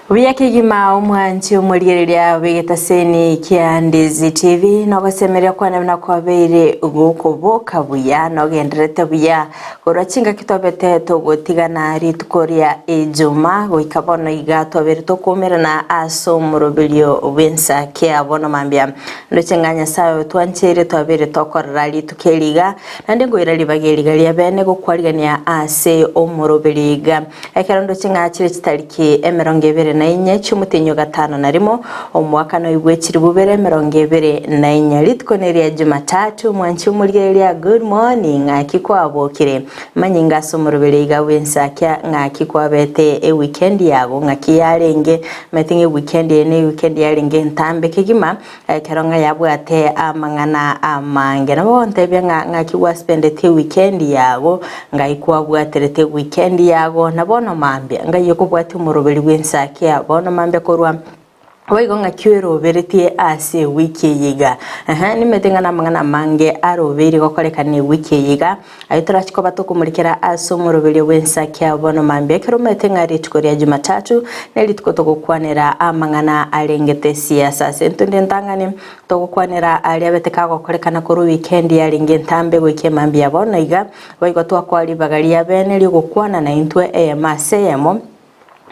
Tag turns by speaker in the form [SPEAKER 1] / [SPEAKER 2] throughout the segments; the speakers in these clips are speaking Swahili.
[SPEAKER 1] Kigima umwanchi umurigereria wigitaseni kia Ndizi TV no gusemeria kwana na kwabeire gukuboka buya no genderete buya gorachinga kitobete tugutigana ritukoria ejuma goikabono igato berito kumerana aso murobilio wensa kia bono mambia ndocenganya sayo twanchere twabere tokorra ritukeliga nande ngoirali bageliga bene gukwarigania ase omurobiliga ekerondo chinga chire chitariki emerongevere na inya cy'umutenyo gatano narimo omwaka no igwekiri bubere 24 litkoneria Jumatatu mwanchi umurigeria good morning akikwabokire manyinga somurubere wensa kya ngakikwabete weekend yago ngakiyarenge metinge weekend yarenge ntambe kigima keronga yabwate amangana amange nabo ntebye ngakigwa spend the weekend yago ngayikwabwaterete weekend yago nabono mambye ngayekubwate umurubere wensa kya bono mambe korwa waigo ngakiwero beretie ase wiki yiga nimetengana mangana mange aroberi gokorekane wiki yiga ayitora chikoba tukumulikira aso muroberi wensa kya bono mambe kero metenga ritkoria Jumatatu nelitko tokukwanera amangana alengete siasa sentunde ntangane tokukwanera aliabeteka gokorekana kuru weekend yalinge ntambe wiki mambe ya bono yiga waigo twakwali bagalia bene lyogukwana na intwe emasemo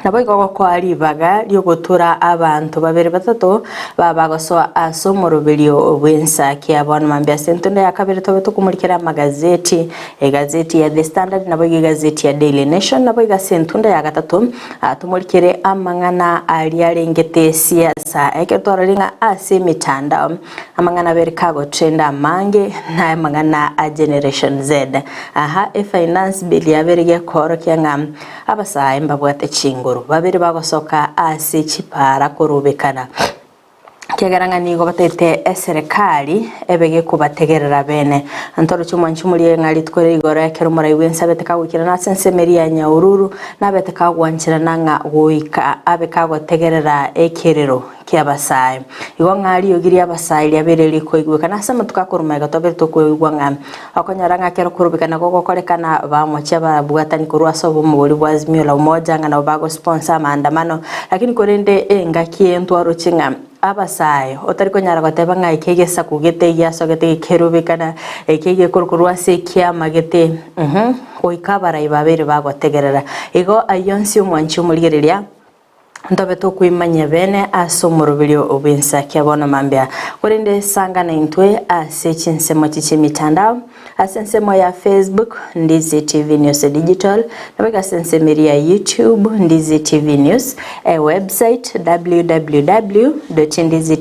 [SPEAKER 1] naboigo kwa ribaga lyogotura abantu babere batatu babagosoa aso murobelio wensa kya bana mambya sentunde yakabere tobe tukumulikira magazeti gazeti ya The Standard naboigo gazeti ya Daily Nation naboigo sentunde ya gatatu tumulikire amangana aliarengete siasa eketwaralinga ase mitandao amangana berikago trenda mange na amangana a Generation Z finance bill yaberege koro kyanga abasa imbabwate chinguru babiri bagosoka ase chipara kurubekana kiagaranga nigo batete eserikali ebege kubategerera bene antoro cyumanchi muri ngali twere igora kero muri wensa beteka gukira na sensemeria nyaururu na beteka gwanchira nanga goika abeka gotegerera ekerero kiabasaye igo ngali yogiri abasaye yabereri ko igweka na sama tukakuruma gatobere to kwigwa ngam akonyaranga kero kurubikana gogo korekana bamocha babwatani kurwaso bumuri bwazimio la umoja ngana bago sponsor maandamano lakini korende ngakie ntwaro chinga abasaye otariko nyara bateba ngai kegesa kugete yasogete kerubikana ekege kurkurwa se kia magete oikabara ibabere bagotegerera igo ayonsi umwanchi umurigereria ndobe to kuimanya bene aso murubilio obensa kyabona mambya kurinde sanga na intwe ase chinsemo chichimitandao asensemo ya Facebook Ndizi TV News Digital nabega sensemeri ya YouTube Ndizi TV News website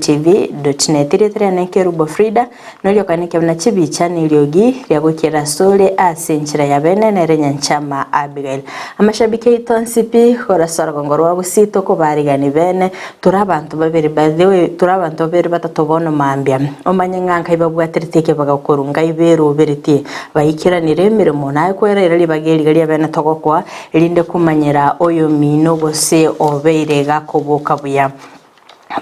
[SPEAKER 1] www.ndizitv.net nekerubo Frida nolyo kanike na chibicha nilyogi lyagukira sole asenchira ya bene nerenya nchama Abigail amashabike itonsipi korasora gongoro wabusito ko barigani bene turabantu babiri badewe turabantu babiri batatobono mambya omanyenganka ibabwatereteke bagakorunga ibero beriti bayikira niremere munaye kwerera libageli gali abana togokwa elinde kumanyera oyo mino bose obeire gakoboka buya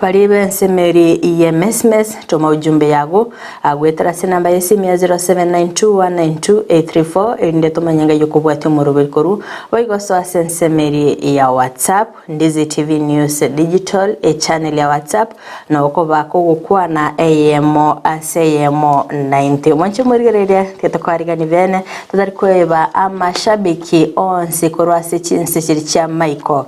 [SPEAKER 1] baribe nsemeri EMSMS toma ujumbe yago agwetera sinamba yesimu ya 0792192834 elinde tumanyanga yokubwate murubelkoru waigoso asensemeri ya WhatsApp Ndizi TV News Digital channel ya WhatsApp na uko bako gukwana AMO 90 mwanche murigereria tetokwarigani bene tutari kweba amashabiki onse korwase chinse chiri cha Michael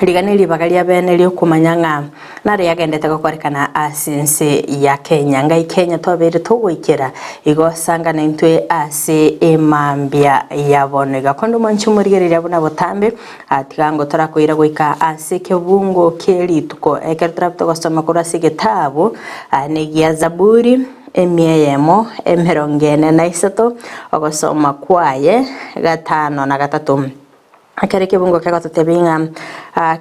[SPEAKER 1] liganili bagalia bene lyo kumanyanga nare yagendete gukwarekana asense ya Kenya ngai Kenya twabere tugwikira igo sanga na intwe ase emambya yabonega kondo manchi murigereria bona botambe atigango turakoira goika ase kebungo kelituko ekertrapto gosoma kurase gitabo negia Zaburi emiyemo emerongene na isato ogosoma kwaye gatano na gatatu akareke bungo kaga tutebinga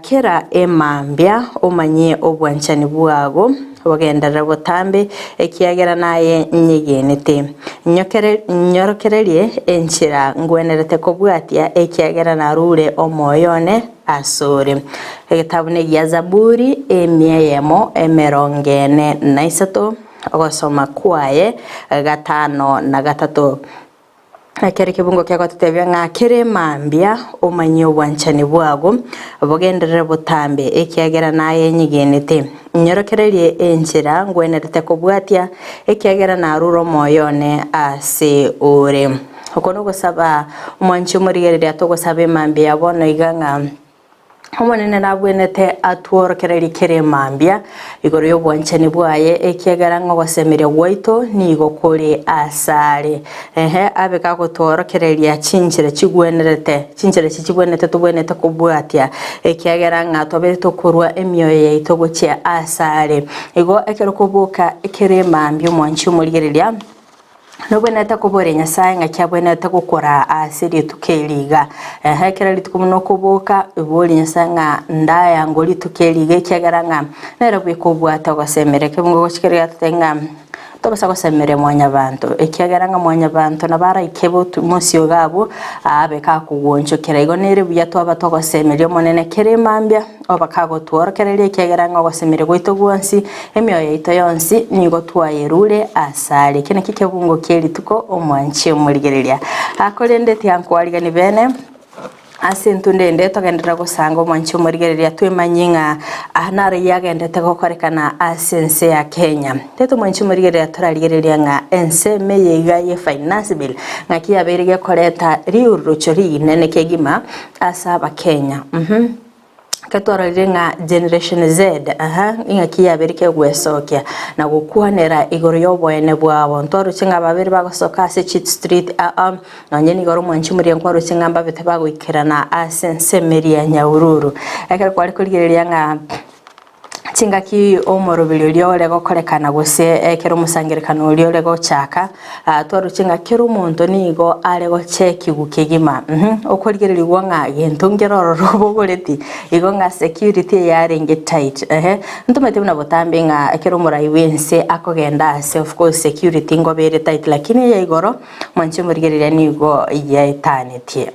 [SPEAKER 1] kera emambya omanye obwanchani bwago wagendera botambe ekiagera naye nyigenete nyorokererie enchira ngwenerete kobwatia ekiagera narure omoyone asore egitabu ne ya Zaburi emiyemo emerongene na isato ogosoma kwaye gatano na gatatu Akere kibungo kya gotutebya nga kere mambia omanyi obwanchani bwago bogenderere butambe ekiagera naye nyigenete nyorokererie enchira ngwenerete kubwatia ekiagera na ruro moyone ase ore okono gusaba omwanchi murigereria togosaba mambia bono iganga omonene nabwenete atworokereria kere mambia igoro yobwanchani bwaye ekiagera ngo gosemeria gwaito nigo kuri asare abeka gotworokereria chinchire chigwenerete tubwenete kubwatia ekiagera nga tobe tokurwa emyoyo yaito gochia asare igo ekero kubuka ekere mambia omwanchi omurigereria nobwenete kubore nyasaye nga kyabwenete gukora asiri tukeliga hekera litumuno kubuka ibori nyasaye nga ndaya ngoli tukeliga kyagara nga nera bwikobwata gosemereke bungo gochikeria tutenga tobasa gosemere mwanya bantu ekiagara nga mwanya bantu nabara ikebo musio gabo abeka kugonchokera igo nere buya toba togosemeria monene kere mambia obakago tworokereria ekiagara nga gosemere goito gwansi emyoyo yaito yonsi nigo twayerure asare kene kikebungo kelituko omwanchi omurigereria akorendete ankwariga ni bene asintu ndende togendera gusanga omwanchi omurigereria twemanyinga anare yagendete gokorekana asense ya Kenya teto omwanchi omurigereria torarigereria nga ense meyeiga ye finance bill nga kiaberige koreta riurucho rinene kegima asaba Kenya katorarire nga generation Z inga kiaberike gwesokia na gukwanera igoro yobwene bwabo ntoro chinga babiri bagosoka ase Cheat Street nonyeni igoro mwanchi muri nkoro chinga mbabete bagoikirana asense meria Nyahururu ekere kwari kurigereria nga chingaki omorobiri lyolego korekana gose ekero musangirikano lyolego chaka twaro chingakiro umuntu nigo arego cheki gukegima okorigererirwa nga gentongero robogoreti igo nga security yarenge tight ntumete buna botambe nga ekero murai wense akogenda ase of course security ngobere tight lakini ya igoro mwanche murigereria nigo ya eternity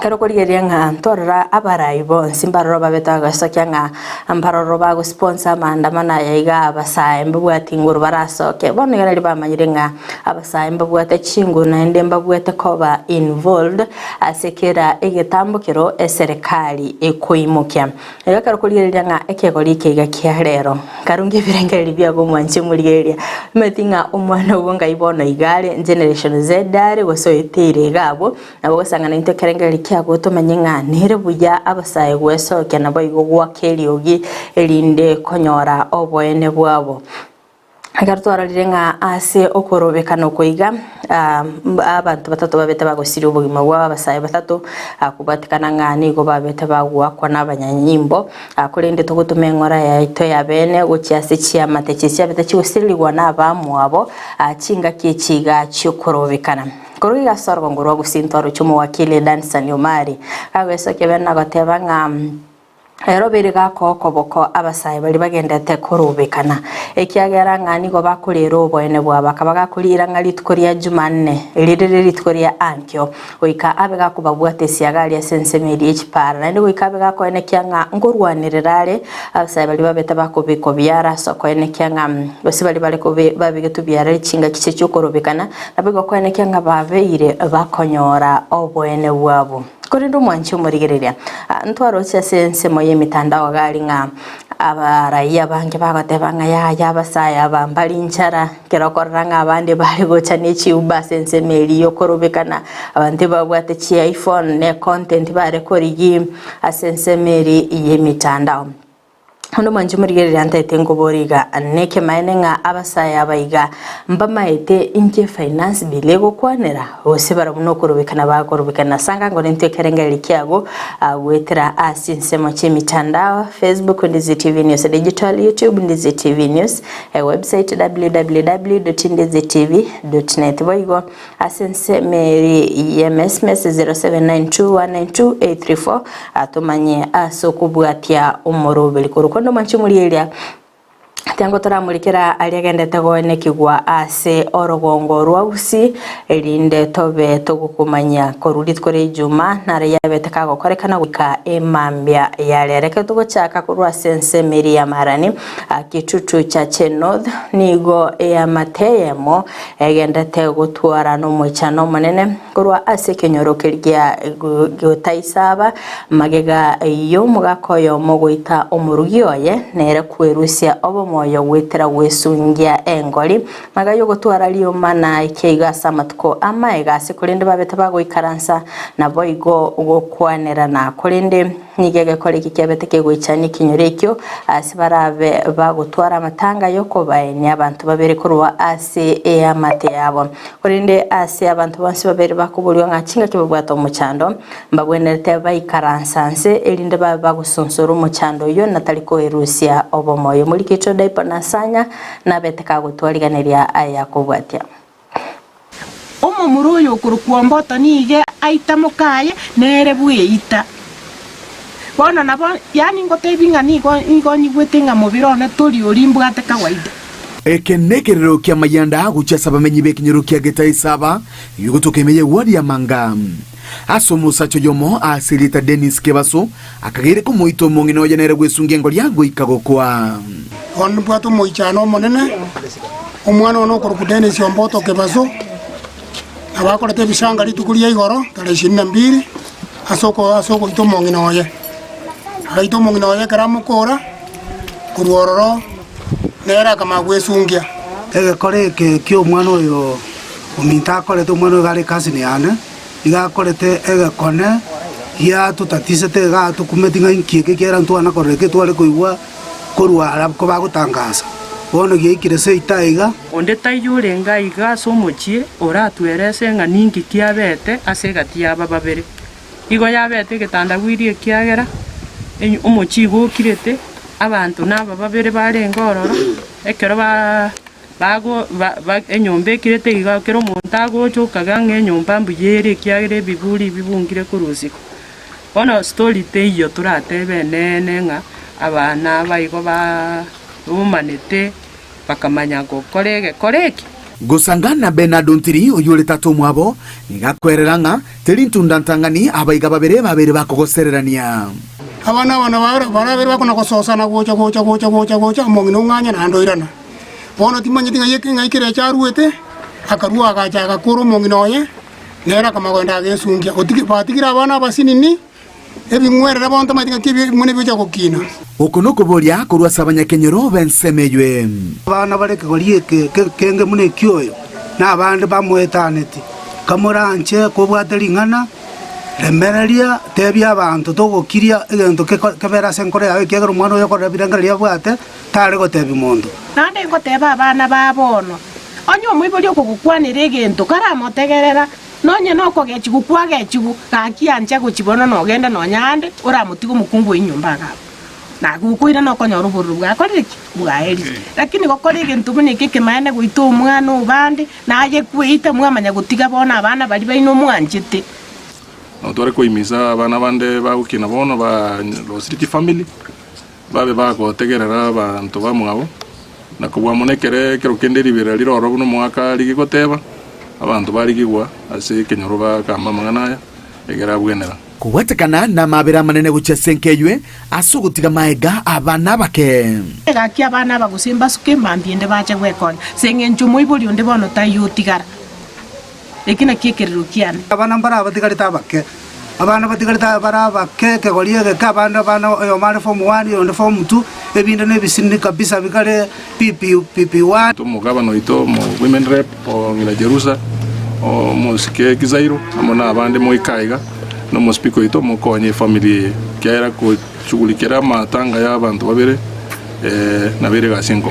[SPEAKER 1] kero kurigeria nga ntorra abarai bonsi mbaroro babeta gasokia nga mbaroro bago sponsor maandamana yaiga abasaye mbubwati nguru barasoke bono yarari bamanyire nga abasaye mbubwate chingu na ende mbubwate koba involved asekera egetambukiro eserikali ekoimukya ega kero kurigeria nga ekegori keiga kiarero karungi birengeri byago mwanchi murigeria metinga omwana ubonga ibono igare generation Z dare gosoitire gabo nabo gosangana into kerengeri kyago tomanyenga nere buya abasaye gwesoke nabo igogwa keliogi elinde konyora obwene bwabo agartwararire nga ase okorobekano koiga abantu batatu babete bagosiri ubugima bwa abasaye batatu akubatikana nga nigo babete bagwa kwa nabanyanyimbo akurinde togutume ngora yaito ya bene gucyase cyamate cyabete cyosiriligwa nabamwabo achinga kichiga cyokorobekana Koruga sorgo ngoro gusintwaro cyumu wakile Dansan Omari agweso kebena goteba nga erobere gakokoboko abasaye bali bagendete korubekana ekiagera ngani go bakurero obwene bwaba kabaga kurira ngali tukoria Jumanne lirere tukoria ankyo oika abega kubabwate siagali ya sensemeri ekipara nandi oika abega ko ene kyanga ngorwanirerare abasaye bali babeta bakobiko byara soko ene kyanga bose bali ko babigetu byara chinga kice cyokorubekana nabego ko ene kyanga babeire bakonyora obwene bwabo Korindo mwanchi umurigereria ntwaro cya sense moye mitandao gali nga abaraia bange bagateba nga ya basaya bambali nchara kerakorra nga abandi bari gocha nechi uba sense meri yokorobekana abandi babwate chi iPhone ne content bare korigi asense meri ye mitandao Hono manju murigereria ntete ngoboriga neke maene nga abasaya abayiga mbamaete inke finance bilego kwanera bose baramuno kurubikana bakorubikana sanga ngo nente kerengeri kyago wetera asinsemo chemitandao Facebook Ndizi TV News digital YouTube Ndizi TV News website www.ndizitv.net boigo asense meri MSMS 0792192834 atumanye asokubwatia umurubili kondo manchi murigereria Tiango turamurikira aliagendete goenekigwa ase orogongo rwausi erinde tobe tugukumanya koruri twere Juma nare yabete kagokorekana guka emambia yarereke tugochaka kurwa sense Maria Marani akicucu cha North nigo ya mateyemo egendete gutwara no muchano munene kurwa ase kenyorokergia gutaisaba magega yo mugakoyo muguita umurugi oye nere kwerusia obo moyo wetera wesungia engoli magayo gutwara liyo mana ikeiga samatko ama egase kurinde babete bagoikaransa na boigo gukwanera na kurinde nigege kore kikebete kegwichani kinyorekyo asibarabe bagutwara amatanga yo kobaye abantu babere kurwa ase amate yabo kurinde ase abantu bonse babere bakubulwa nkacinga kibubwato muchando mbabwenerete baikaransanse elinde bagusonsoro muchando yo nataliko erusia obo moyo muri kicho daipa nasanya na beteka gutwariganeria aya kubwatia
[SPEAKER 2] omo muroyo kurukwambota nige aita mukaye nere bweita bona nabo yani ngotebinga nigo nyigwetenga mubirone turi olimbwate kawaida
[SPEAKER 3] ekenekerero kya mayanda guchasa bamenyi bekinyero kya getaisaba yugutukemeye wadi ya manga asomusa choyomo asilita Dennis Kebaso akagere ko moito mongino yanere gwesunge ngo lyago ikagokwa
[SPEAKER 4] onbwato moichano monene omwana ono ko Dennis Omboto Kebaso abakorete bishanga litukulia igoro tale 22 asoko ito mongino ye aito mongino ye karamukora kurwororo nera kama gwesungia
[SPEAKER 5] kore kyo mwana oyo ominta korete mwana gari kasini ane igakorete kone ya tutatisete ga tukumetinga inkieke kera ntwana koreke twale koigwa korwa arab ko bagutangasa bono giikirese itaiga
[SPEAKER 2] onde tayurenga iga somochie ora twerese nga ningi kiabete ase gatia bababere igo yabete getanda gwirie kiagera omochi gukirete abantu naba babere barengororo ekero bago enyombe kirete iga kero montago chokaga ngenyomba mbuyere kiagere biburi bibungire kurusiko bono story te iyo turatebe nene nga abana baigo ba umanete bakamanya go koreke
[SPEAKER 3] gusangana Bernardo Ntiri oyule tatu mwabo nigakwereranga terintundantangani abaiga babere bakogosererania
[SPEAKER 4] abana barabere bakona kososana gocha mongino nganya na ndoirana bono timanye tinga yeke ngaikire charuete akarua agacha agakuru mongino ye nera kama gwenda gesungia otiki batikira abana basinini ebingwerera bonto matinga kibi mune bicha kokina
[SPEAKER 3] okonoko bolia kurwa sabanya kenyero bensemeywe
[SPEAKER 5] abana bareke golieke kenge mune kyoyo na abandi bamwetaneti kamuranche kobwatelingana remereria tebya abantu togokiria egento kebera senkore yawe kegero mwana yo kore birangaria bwate tare gotebi mondo
[SPEAKER 2] nande ngoteba abana babono onyo mwiboli okugukwanira egento karamotegerera nonye noko gechigukwa gechigu gakianje guchibona nogenda nonyande oramutigo mukungu inyumba gabo na gukwira noko nyoruburu bwakoriki bwaeri lakini gokore egento bune kekemaene guito omwana ubandi naye kwita mwamanya gutiga bona abana bali baino mwanjete
[SPEAKER 6] no tore koimisa abana bande bagukina bono ba City family babe bagotegerera abantu bamwabo nakubwa munekere kero kenderi biraliro oro no mwaka ligigoteba abantu baligigwa ase kenyoro bakamba mangana egera bwenera
[SPEAKER 3] kuwatekana na mabera manene guchesenkeywe asugutiga maega abana bake
[SPEAKER 2] gaki abana bagusimba suke mambinde bache gwekona sengenju muibuli onde bono tayutigara ekina kiekerero kiane
[SPEAKER 5] abana mbara batigarita bake abana batigarita bara bake kegoliye ke abana yo mare form 1 yo form 2 ebinde ne bisini kabisa bikare PP1
[SPEAKER 6] to mugabano ito mo women rep o ngila Jerusa o mo sike kizairo amona abande mo ikaiga no mo spiko ito mo konye family kera ko chugulikera matanga ya abantu babere na bere gasenko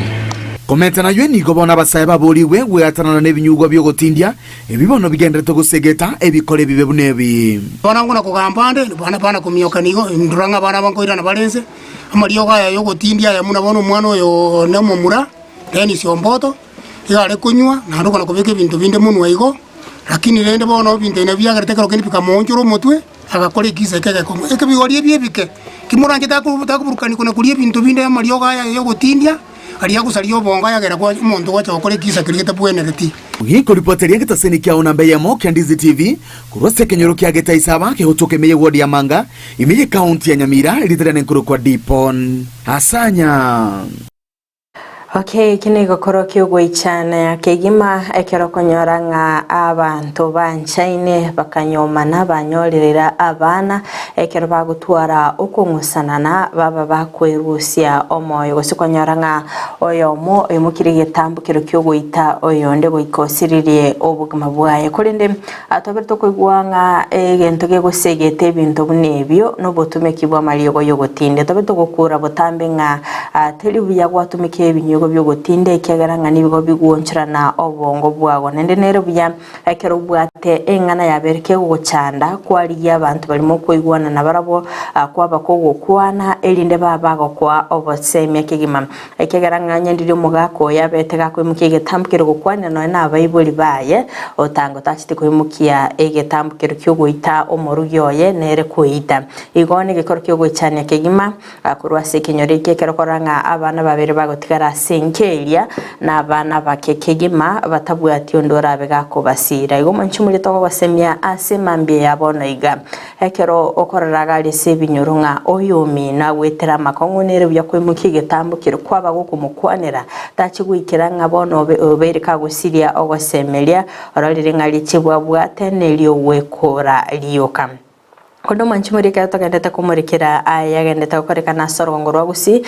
[SPEAKER 3] komenta na yweni gobona basaye baburiwe gweatanana nebinyugwa byo gotindia ebibono bigendete gusegeta ebikole bibe bunebi
[SPEAKER 4] bana ngona kugambande bana kumioka nigo nduranga bana bankoira na balense amaliyo gaya yo gotindia ya muna bono mwana yo nemo mura Dennis Omboto yale kunywa na ndoko nakobeke bintu binde munwa igo lakini rende bono binde ne byagarete karo keni pika monjoro mutwe agakore kiseke ko ekebigori ebyebike kimuranje takuburukani kuna kulie bintu binde amaliyo gaya yo gotindia karia gusaria obonga yagera kwa omonto gocha gukora kisa kirigete bwenereti
[SPEAKER 3] giko ripoteria Getaseni kia ona mbeyamo kia Ndizi TV kurose kenyoro kia Getaisaba kehotoke meye wodi ya Manga imeye kaunti ya Nyamira ilitirane nkuru kwa Dipon asanya.
[SPEAKER 1] Okay, kini gokoro kiugo ichana kegima ekero konyoranga abantu banchaine bakanyomana banyorerera abana ekero bagutwara okungusanana baba bakwerusia omoyo gosikonyoranga oyomo emukiri getambukiro kiugo ita oyonde goikosiririe obugama bwaye kolinde atoberto koigwanga egento gegosegete ebintu bunebyo no botumeki bwa mariyo yogotinde tobeto gokura botambe nga telibuya gwatumike ebinyo byogotinde kyagaranga nibigo bigwonchirana obongo bwago nende nere buya ekero bwate engana yabereke guchanda kwali abantu barimo koigwana na barabo kwaba kogokwana elinde babago kwa obosemya kigima ekyagaranga nyendire mugako yabetega ko mukige tambukiro gukwana no na abayibuli baye otango tachite ko mukia egetambukiro kyogoita omorugyoye nere koita igone gekoro kyogochanya kigima kurwase kinyore kekero koranga abana babere bagotigara senkeria na abana bakekegima batabwati ondora begako basira igo manchumuri toko basemya asemambye yabona iga ekero okoraraga lise binyorunga oyomi na wetera makongo nere bya kwemukige tambukiro kwaba gokumukwanira tachigwikira ngabona obereka gusiria ogosemelia oralire ngali chibwa bwate nelio wekora lioka kondo manchimuri ka tokendeta kumurikira ayagendeta gukoreka na sorongo rwagusi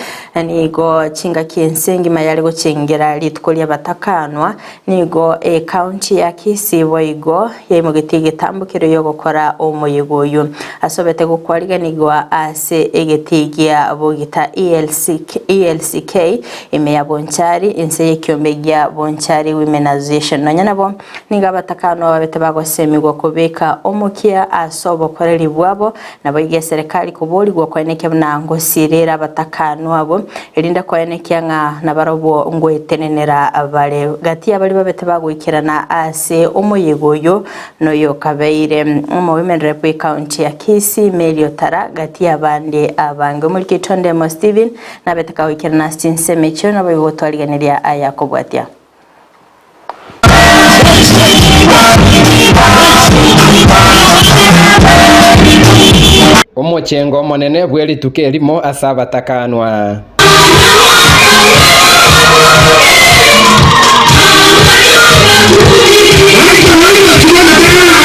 [SPEAKER 1] nigo chinga kiensengi mayali guchingira litkolia batakanwa nigo county ya Kisibo igo yemugitige tambukiro yo gukora omuyigoyo asobete gukwariga nigo ase egetigia abogita ELCK imeya bonchari inse yekyombegya bonchari women association nanyana niga batakanwa babete bagosemigo kubeka omukia asobo koreli wabo na baige serikali kuboli gwa kweneke mnango sirera batakanwa abo elinda kweneke nga na barobo ngwetenenera abale gati abali babete bagwikirana ase omuyigoyo noyo kabeire mu women rep county ya Kisi Melio Tara gati abande abange muri kitonde mo Steven na bete kawikirana sinsemecho na bayo twaliganiria ayakobwatia
[SPEAKER 7] Omochengo monene bweli tukelimo asabatakanwa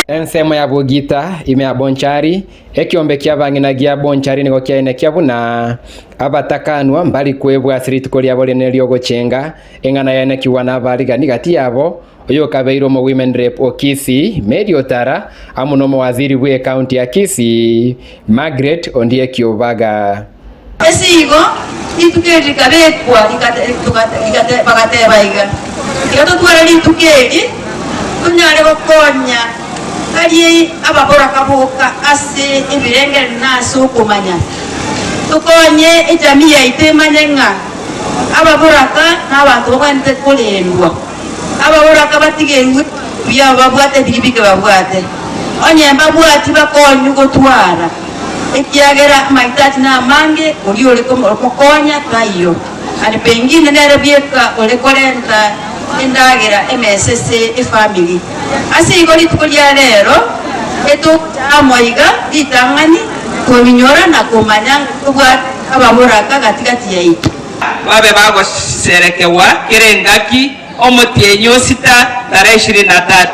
[SPEAKER 7] ensemo ya bogita ime abonchari ekiombe kyabanginagia bonchari nigo kyene kyabuna abatakanwa mbali kwebwa siritukolia bolene lyogochenga engana yene kiwana baliga nigati yabo oyo kabeiro mo women rep Okisi Melio Tara amunomo waziri we county ya Kisi Margaret Ondie Kiobaga
[SPEAKER 8] esigo itukeli kabekwa ikate bagate baiga ikato twara litukeli kunyale bokonya ali ababora kabuka ase ibirenge naso kumanya tukonye ejamii ya itemanyenga ababoraka n'abantu bakwente kulendwa ababoraka batigengu bya babwate digibike babwate onyemba bwati bakonyu gotwara ekiagera maitati na mange uliole komokonya tayo ali pengine nere bieka ole kolenta endagera MSS family asi igoli tukolia lero eto amoiga itangani kominyora na komanya kubwa ababoraka katikati ya itu
[SPEAKER 9] babe bago serekewa kirengaki omotienyo sita tarehe 23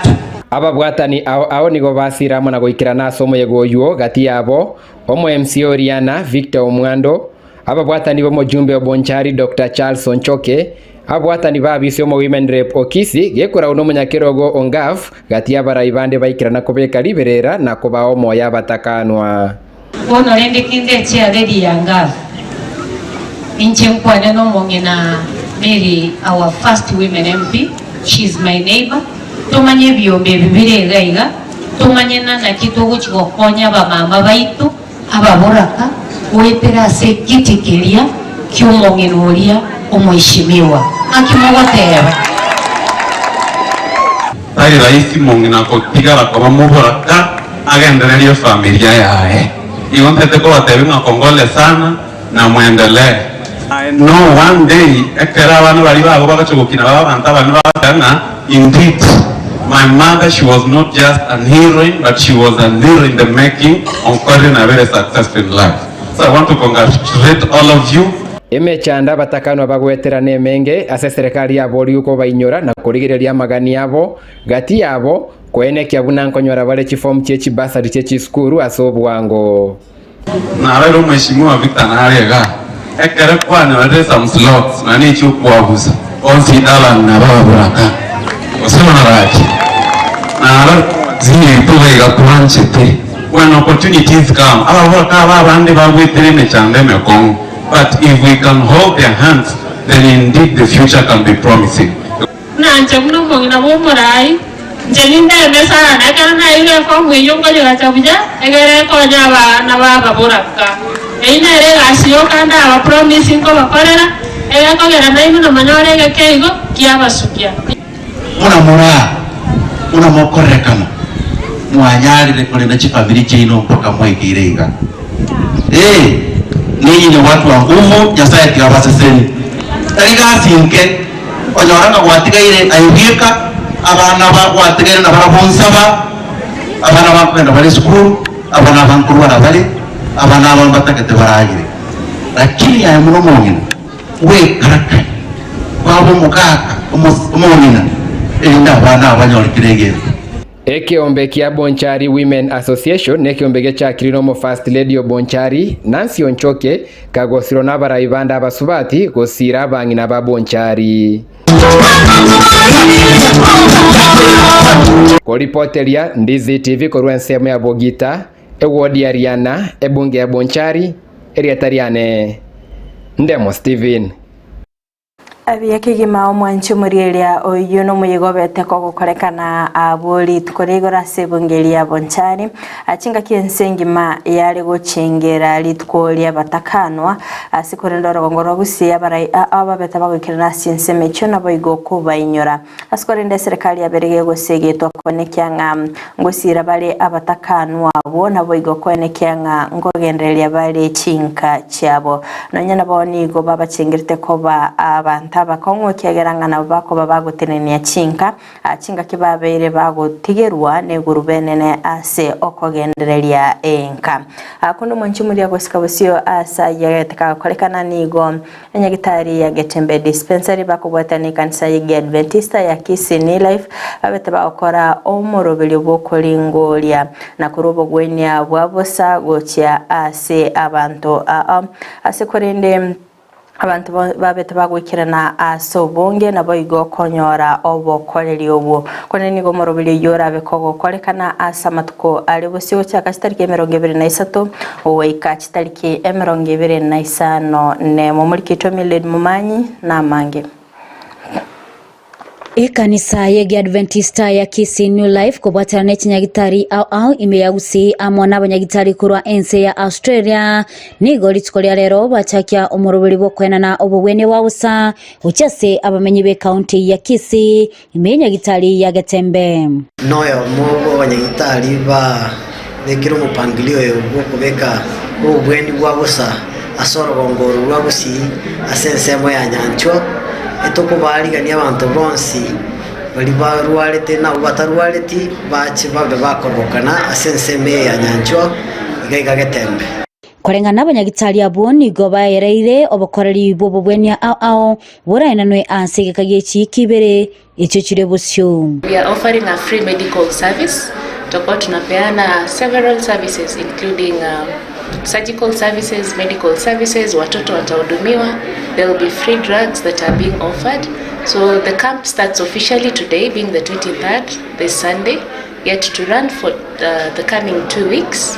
[SPEAKER 7] ababwatani ao nigo basiramo na goikirana somo yegoyuo gati yabo omo MC Oriana Victor Omwando ababwatani bomo jumbe obonchari Dr. Charles Onchoke abwatani babise omo women rep Okisi gekora uno munyakirogo Ongaf gati yabaraibande baikirana kobeka liberera na koba omo yabatakanwa
[SPEAKER 10] bono rende kinde chia dedi Ongaf inche mkwane no mongena Mary, our first women MP. She's my neighbor. Tumanye byombe bibire gaiga. Tumanye na kitogo chikokonya ba mama baitu ababoraka wetera se kitikelia kyumongenulia omwishimiwa akimogoteba
[SPEAKER 11] ari raisi mongena kotigara kwa muboraka agendererio familia yae igontete ko batebe ngakongole sana na muendelee I know one day, indeed, my mother, she was not just a heroine, but she was a hero in the making of career a very successful life. So I want to congratulate all of you.
[SPEAKER 7] Imechanda batakano bagwetera nemenge ase serikali ya bori uko bainyora na kurigireria magani yabo gati yabo kwenekia bunankonyora bale chiform chechi basari chechi skuru asobwango
[SPEAKER 11] na lero mheshimiwa Victor Narega ekere kwana wale some slots na ni chukwabuza onsi dala na baba buraka osema na raji na lero zini tuwega planchete when opportunities come aba buraka babande bagwetere mechande mekong. But if we can hold their hands, then indeed the future can be promising.
[SPEAKER 12] Ninyi ni watu wa nguvu, Nyasaye tiwabaseseni. Tariga sinke, onyoranga gwatigaire ayubika, abana bagwatigaire na barabonsaba, abana bakwenda bali skuru, abana bankurwa na bali, abana batakete baragire. Lakini ya muno mongina, we karaka, wabo mukaka, umongina, enda abana abanyorikirege.
[SPEAKER 7] Ekiombe kia Bonchari Women Association nekiombe cha Kirinomo First Lady Bonchari Nancy Onchoke kagosiro nabara ibanda abasubati gosira bangina ba Bonchari ko reporteria Ndizi TV ko rwensemo ya Bogita ewodi Ariana ebunge ya Bonchari eriatariane Ndemo Steven
[SPEAKER 1] Abiyakigima omwanchu murielia oyo no muyigobete ko gukorekana abuli tukorigora sebungelia Bonchari achinga kiensengima yali guchengera litkolia batakanwa asikorendoro gongoro gusia barai ababeta bagukirana sinseme chona boigo ko bainyora asikorende serikali ya berege gosegetwa konekyanga ngosira bale abatakanwa bona boigo konekyanga ngogendelia bale chinka chabo nonyana boni go baba chengirite ko ba abantu abakongo kyegerangana bako babagotenenia chinka kibabere bagotigerwa ne gurubenene ase okogendereria enka akundo mwanchumuri yagosikabosio asa yageteka kolekana nigo enyagitari ya Getembe dispensary bakobwatani kanisa ya Adventista ya Kisini Life abetaba okora omorobeli bokolingolia na kurobo gwenya bwabosa gocha ase abantu ase korende abantu babete bagwikirana asobonge nabo igokonyora obokoreri obo koneni gomorobili yora bekogo kolekana asamatuko alibosio cha kastarike 23 oweika chitarike 25 ne mumurikito miled mumanyi na mange
[SPEAKER 13] Kanisa ya Adventista ya Kisii New Life kubwatana n'ekinyagitari au imeyagusi amona abanyagitari kurwa ense ya Australia nigo litkolia lero bachakya omurubuli bokwenana obubwene wawusa uchase abamenyi be county ya Kisii imenyagitari ya Getembe
[SPEAKER 14] noyo mubo abanyagitari ba bekiro mupangilio yo kubeka obubwene bwawusa asoro gongoro bwagusi asensemo ya nyanchwa etoko baligani abantu bonsi bali barwalete na batarwaleti bachi babe bakorokana asenseme ya nyanchwa igaiga Getembe
[SPEAKER 13] korengana abanyagitari aboni go bayereire obokoreri bobubwenya ao burainanwe ansegekagiye chikibere icho chirebusyo.
[SPEAKER 15] We are offering a free medical service. Toko tunapeana several services including surgical services, medical services, watoto watahudumiwa. There will be free drugs that are being offered. So the camp starts officially today, being the 23rd, this Sunday, yet to run for the coming 2 weeks.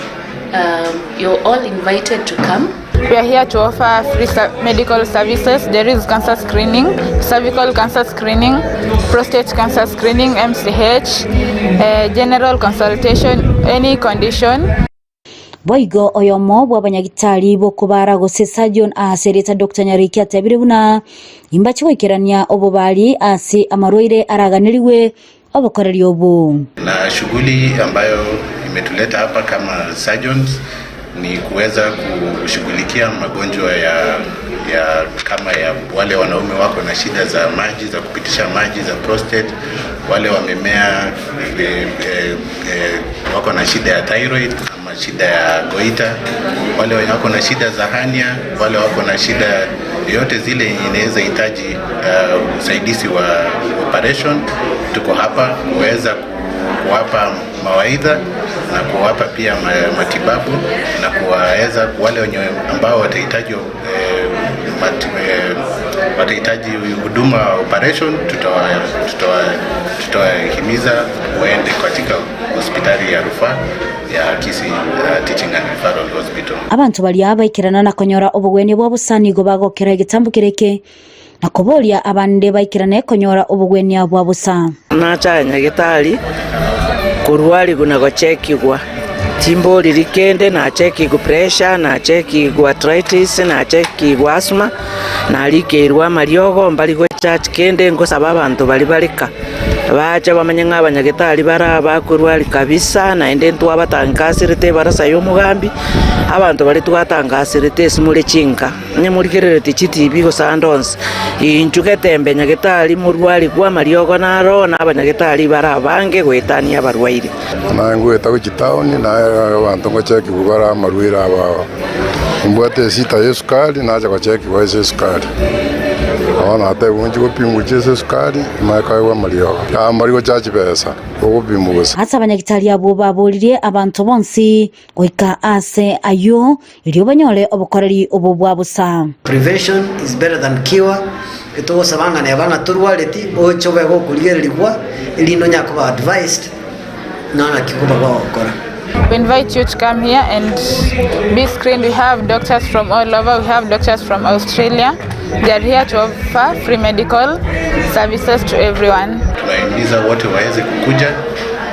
[SPEAKER 15] You're all invited to come.
[SPEAKER 16] We are here to offer free medical services. There is cancer screening, cervical cancer screening, prostate cancer screening, MCH, general consultation, any condition.
[SPEAKER 13] Boigo oyomo bw'abanyagitari bo kubara gose surgeon asereta Dr. Nyariki atabiribuna imbachi wikirania obobali asi amarwaire araganiriwe obokoreri obu.
[SPEAKER 17] Na shughuli ambayo imetuleta hapa kama surgeons ni kuweza kushughulikia magonjwa ya kama ya wale wanaume wako na shida za maji, za kupitisha maji, za prostate, wale wamemea wako na shida ya thyroid ama shida ya goita, wale wako na shida za hernia, wale wako na shida yote zile inaweza hitaji usaidizi wa operation. Tuko hapa kuweza kuwapa mawaidha na kuwapa pia matibabu na kuwaweza wale ambao watahitaji huduma operation, tutawahimiza waende katika hospitali ya rufaa ya Kisii Teaching and Referral Hospital.
[SPEAKER 13] Abantu bali abaikirana na konyora obugweni bwa busani go bagokera igitambu kireke na kuboria abande baikirane konyora obugweni bwa busa
[SPEAKER 18] na chanya gitari kurwali kuna go cheki gwa timbo lirikende na cheki go pressure na cheki go arthritis na cheki go asthma na likerwa mariogo mbali go church kende ngo sababa abantu bali balika bacha bamanya abanyagitari bara bakurwali kabisa na ende twabatangasirite barasa yo mugambi abantu bali twatangasirite simule chinga ni murikerere tichitibi go sandons injuke tembe nyagitari murwali kwa mariogo naro na abanyagitari bara bange gwetania barwaire
[SPEAKER 19] na ngweta go chitaoni na abantu ngo cheki bubara marwira aba mbwate sita yesukali na acha go cheki go yesukali ona ate unji go pimu jese sukali makawa mariogo chachi pesa go pimu gusa
[SPEAKER 13] hata abanyagitari abo baburirie abantu bonsi goika ase ayo ilio banyole obukoreri obo bwa busa.
[SPEAKER 14] Prevention is better than cure. Ito sabanga ne bana turwaleti ocho bego kulierigwa ilino nyakuba advised na kikuba kwa okora.
[SPEAKER 16] We invite you to come here and be screened. We have doctors from all over. We have doctors from Australia. They are here to offer free medical services to everyone.
[SPEAKER 17] Tunahimiza wote waweze kukuja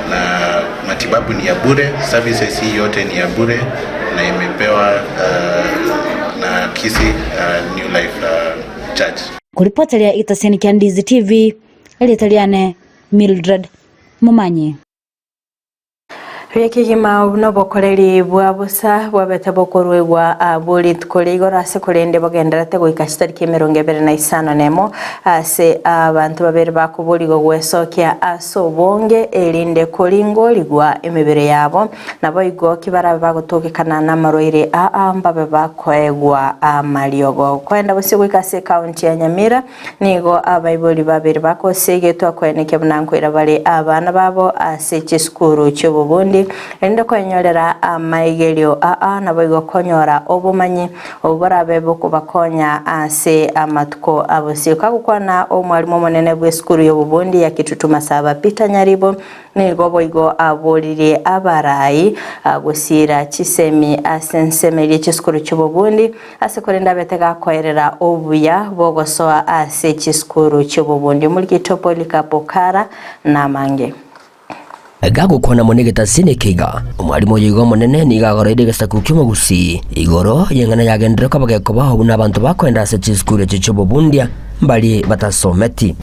[SPEAKER 17] na matibabu ni ya bure. Services hii yote ni ya bure na imepewa na Kisii New Life Church.
[SPEAKER 13] Kuripotelea itaseni Kiandizi TV, Elitaliane Mildred Mumanyi.
[SPEAKER 1] Reki gima no bokoreri bwa busa bwabete bokorwe gwa abuli tukoligo rase kolende bagenderate goikashitari kemeronge 25 nemo ase abantu babere bakubuligo gwesokia asobonge elinde kolingo ligwa emebere yabo nabo igo kibara bagotokekana na maroire mbabe bakoegwa amaliogo kwenda busi goikase county ya Nyamira nigo abaiboli babere bakosegetwa kweneke bunankwira bali abana babo ase chiskuru cyobubundi ende kwenyorera amaigelio nabo konyora obumanyi oburabe bukubakonya ase amatuko abosika gukwana omwalimu monene bw'eskuru y'obubundi ya Kitutuma Saba Peter Nyaribo nigo boigo abolire abarayi gusira kisemi asensemeri cy'eskuru cy'obubundi ase korenda betega koerera obuya bogosoa ase cy'eskuru cy'obubundi muri Kitopolika Pokara na Mange
[SPEAKER 20] gago kona monegeta sinekiga umwalimu yigo monene ni gagoroide gasaku cy'umugusi igoro yengana yagendera ko bageko baho n'abantu bakwenda se cy'eskuru cy'obubundia mbali batasometi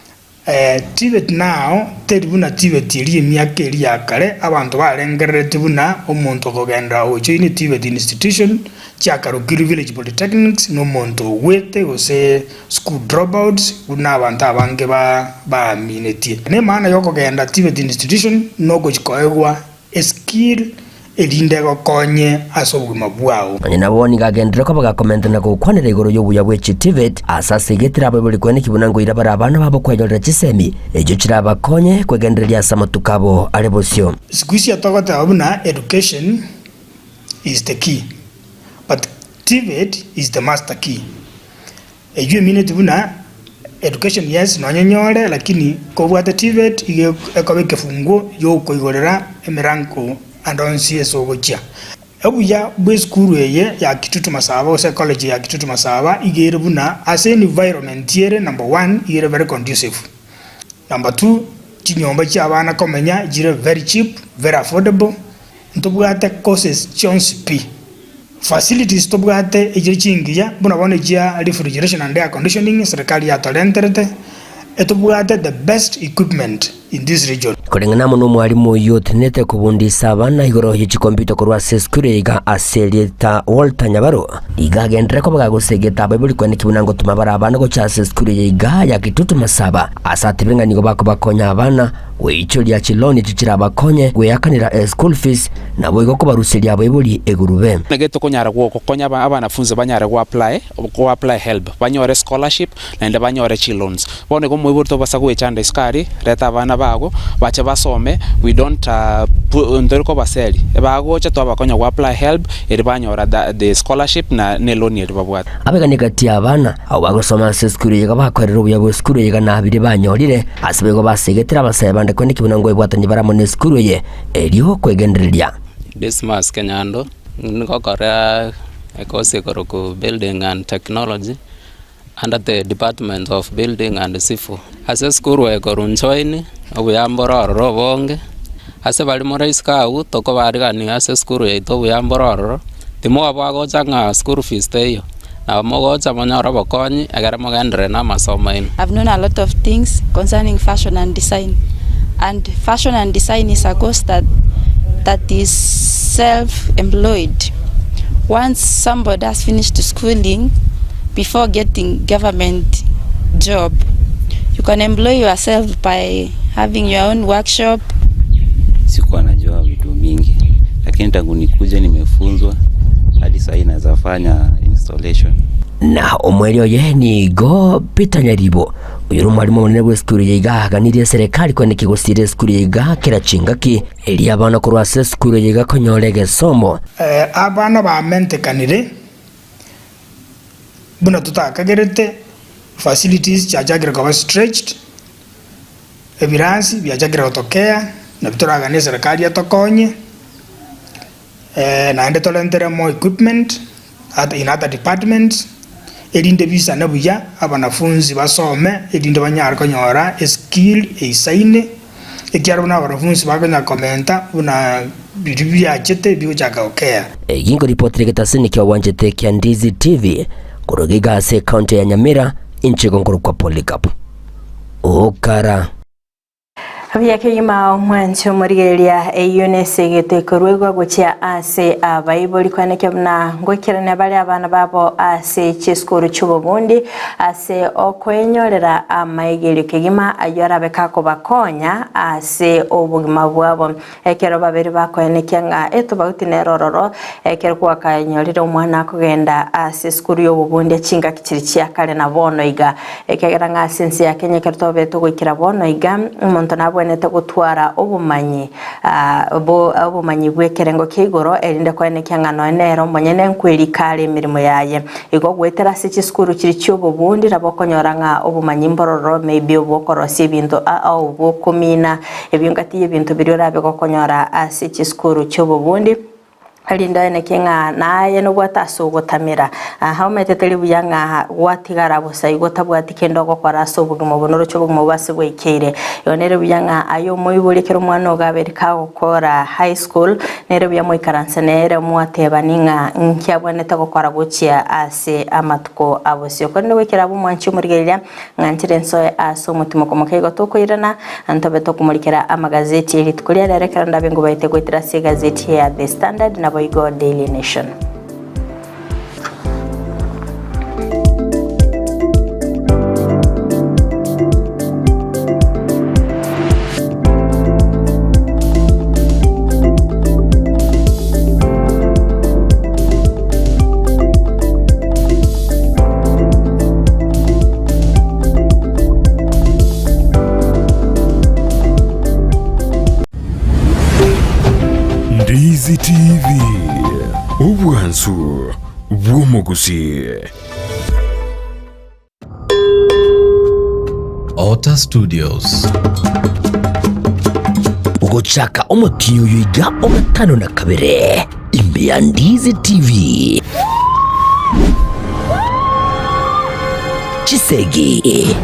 [SPEAKER 21] TVET now teribuna TVET iri emyaka eri yakare abantu barengerere tibuna omuntu kugenda ocho ini TVET institution Chakarukiri Village Polytechnics n'omuntu wete ose school dropouts una abantu abange ba mineti ne maana yokugenda TVET institution no gochikoegwa skill elinde gokonye asobugima bwao
[SPEAKER 20] naboni gagendera ko bagakomenta na gukwanira igoro y'obuya bw'echi TVET asase getira bali kwene kibunango irabara abana babo kwajolera chisemi ejo kirabakonye kwegenderia samatukabo alebosyo
[SPEAKER 21] sikuisi atogota abuna education is the key but TVET is the master key ejo minute buna education yes nonyonyore lakini kobwate TVET ige ekobeke fungo yo koigorera emiranko andonsi esogocha ebuya bweskuru eye ya Kitutuma Saba ose college ya Kitutuma Saba igere buna as an environment yere number 1 igere very conducive number 2 chinyomba cha abana komenya igere very cheap very affordable ntobwate courses chonsp facilities tobwate igere chingiya buna bone gia refrigeration and air conditioning serikali ya talented etobwate the best equipment in this region.
[SPEAKER 20] Kulingana muno mwalimu youth nete kubundisa abana igoro y'ikikompyuta kurwa seskure iga aselita Walter Nyabaro igagendera ko bagagusegeta Bible kwene kibunango tumabara abana go cha seskure iga ya kitutu masaba asatibenga nigo bako bakonya abana weicho lya chiloni chichira bakonye weyakanira school fees nabo igo ko baruselia Bible egurube
[SPEAKER 2] negeto konyara go konya abana funze banyara go apply help banyore scholarship nende banyore chilons bone ko muiburto basaguye chande skari reta abana bago bache basome we don't ndoriko baseli bago cha to bakonya go apply help eri banyora the scholarship na ne loan eri babwata
[SPEAKER 20] abegani kati abana abo bagosoma school yiga bakorera ubuya school yiga nabire banyorire asibego basegetera basebande kwene kibunango ebwatanye baramone school ye eriho kwegendereria
[SPEAKER 22] Dismas Kenyando niko kora ekose koroko building and technology under the Department of Building and Civil. Ase skuru e korunchoini obuyambororo robonge. Ase bali morais kau toko barigani ase skuru e to obuyambororo. Timo abago changa school fees teyo. Na mogo chamonyora bokonyi agara mogendre na masomo ino.
[SPEAKER 23] I've known a lot of things concerning fashion and design. And fashion and design is a course that is self-employed. Once somebody has finished schooling, before getting government job, you can employ yourself by having your own workshop.
[SPEAKER 24] Sikuwa najua vitu mingi, lakini tangu nikuja nimefunzwa hadi sasa naweza fanya installation.
[SPEAKER 20] Na omwelio ye ni go Peter Nyaribo uyu mwalimu munene wa skuru yiga aganiriye serikali kwene kigusire skuru yiga kira chingaki eli abana kurwa skuru yiga konyorege somo
[SPEAKER 21] abana bamentekanire buna tutakagerete facilities chajagira kwa stretched ebiransi byajagira gutokea na bituraganira serikali yatokonye na ende tolentere more equipment in other departments elinde bisa nabuya abanafunzi basome elinde banyara konyora skill eisaine ekyaro na abanafunzi baganya komenta una bibia chete bigo chakaokea
[SPEAKER 20] ingo report legetasini kwa wanjete kya Ndizi TV kurogiga se county ya Nyamira inchi gongoro kwa Polycarp okara
[SPEAKER 1] Abiyakeyima omwancho murigereria eyunese getekorwegwa gukia ase abayiboli kwaneke buna ngokirane bali abana babo ase chiskuru chubobundi ase okwenyorera amaigeri kegima ayora bekako bakonya ase obugima bwabo ekero babiri bakwaneke nga eto bauti nerororo ekero kwakanyorira omwana kugenda ase skuru yobubundi chinga kichirichia kale na bono iga ekegera nga sensi ya Kenya kerto beto gwikira bono iga umuntu nabo nete gutwara obumanyi bwekerengo kigoro erinde kwene kyangano enero monyene nkwiri kale mirimo yaye igo gwetera sichi skuru kiri cyobubundi rabokonyora nga obumanyi mbororo maybe obokorosi bintu au bokumina ebyongati ebintu birira bekokonyora sichi skuru cyobubundi alinda ene kinga naye no bwataso gutamira haumeteteli buyanga watigara busa igotabwati kendo gukora sobugimo bonoro cyo bugimo base bwekere yonere buyanga ayo moyibulikero mwana ogaberika gukora high school nere buyamo ikaransa nere mwateba ninga nkyaboneta gukora gucia ase amatuko abosyo konne wekera bumwanchi murigeria ngantirenso aso mutimo komokego tokoirana antobeto kumulikira amagazeti elitukulia direkera ndabengo bayite gwitira se gazeti ya The Standard na Boygo Daily Nation.
[SPEAKER 25] Ndizi TV Ubwansu Bwomogusi
[SPEAKER 26] Ota Studios
[SPEAKER 20] ugochaka omutiyo yiga ogatano na kabere imbe ya Ndizi TV Chisegi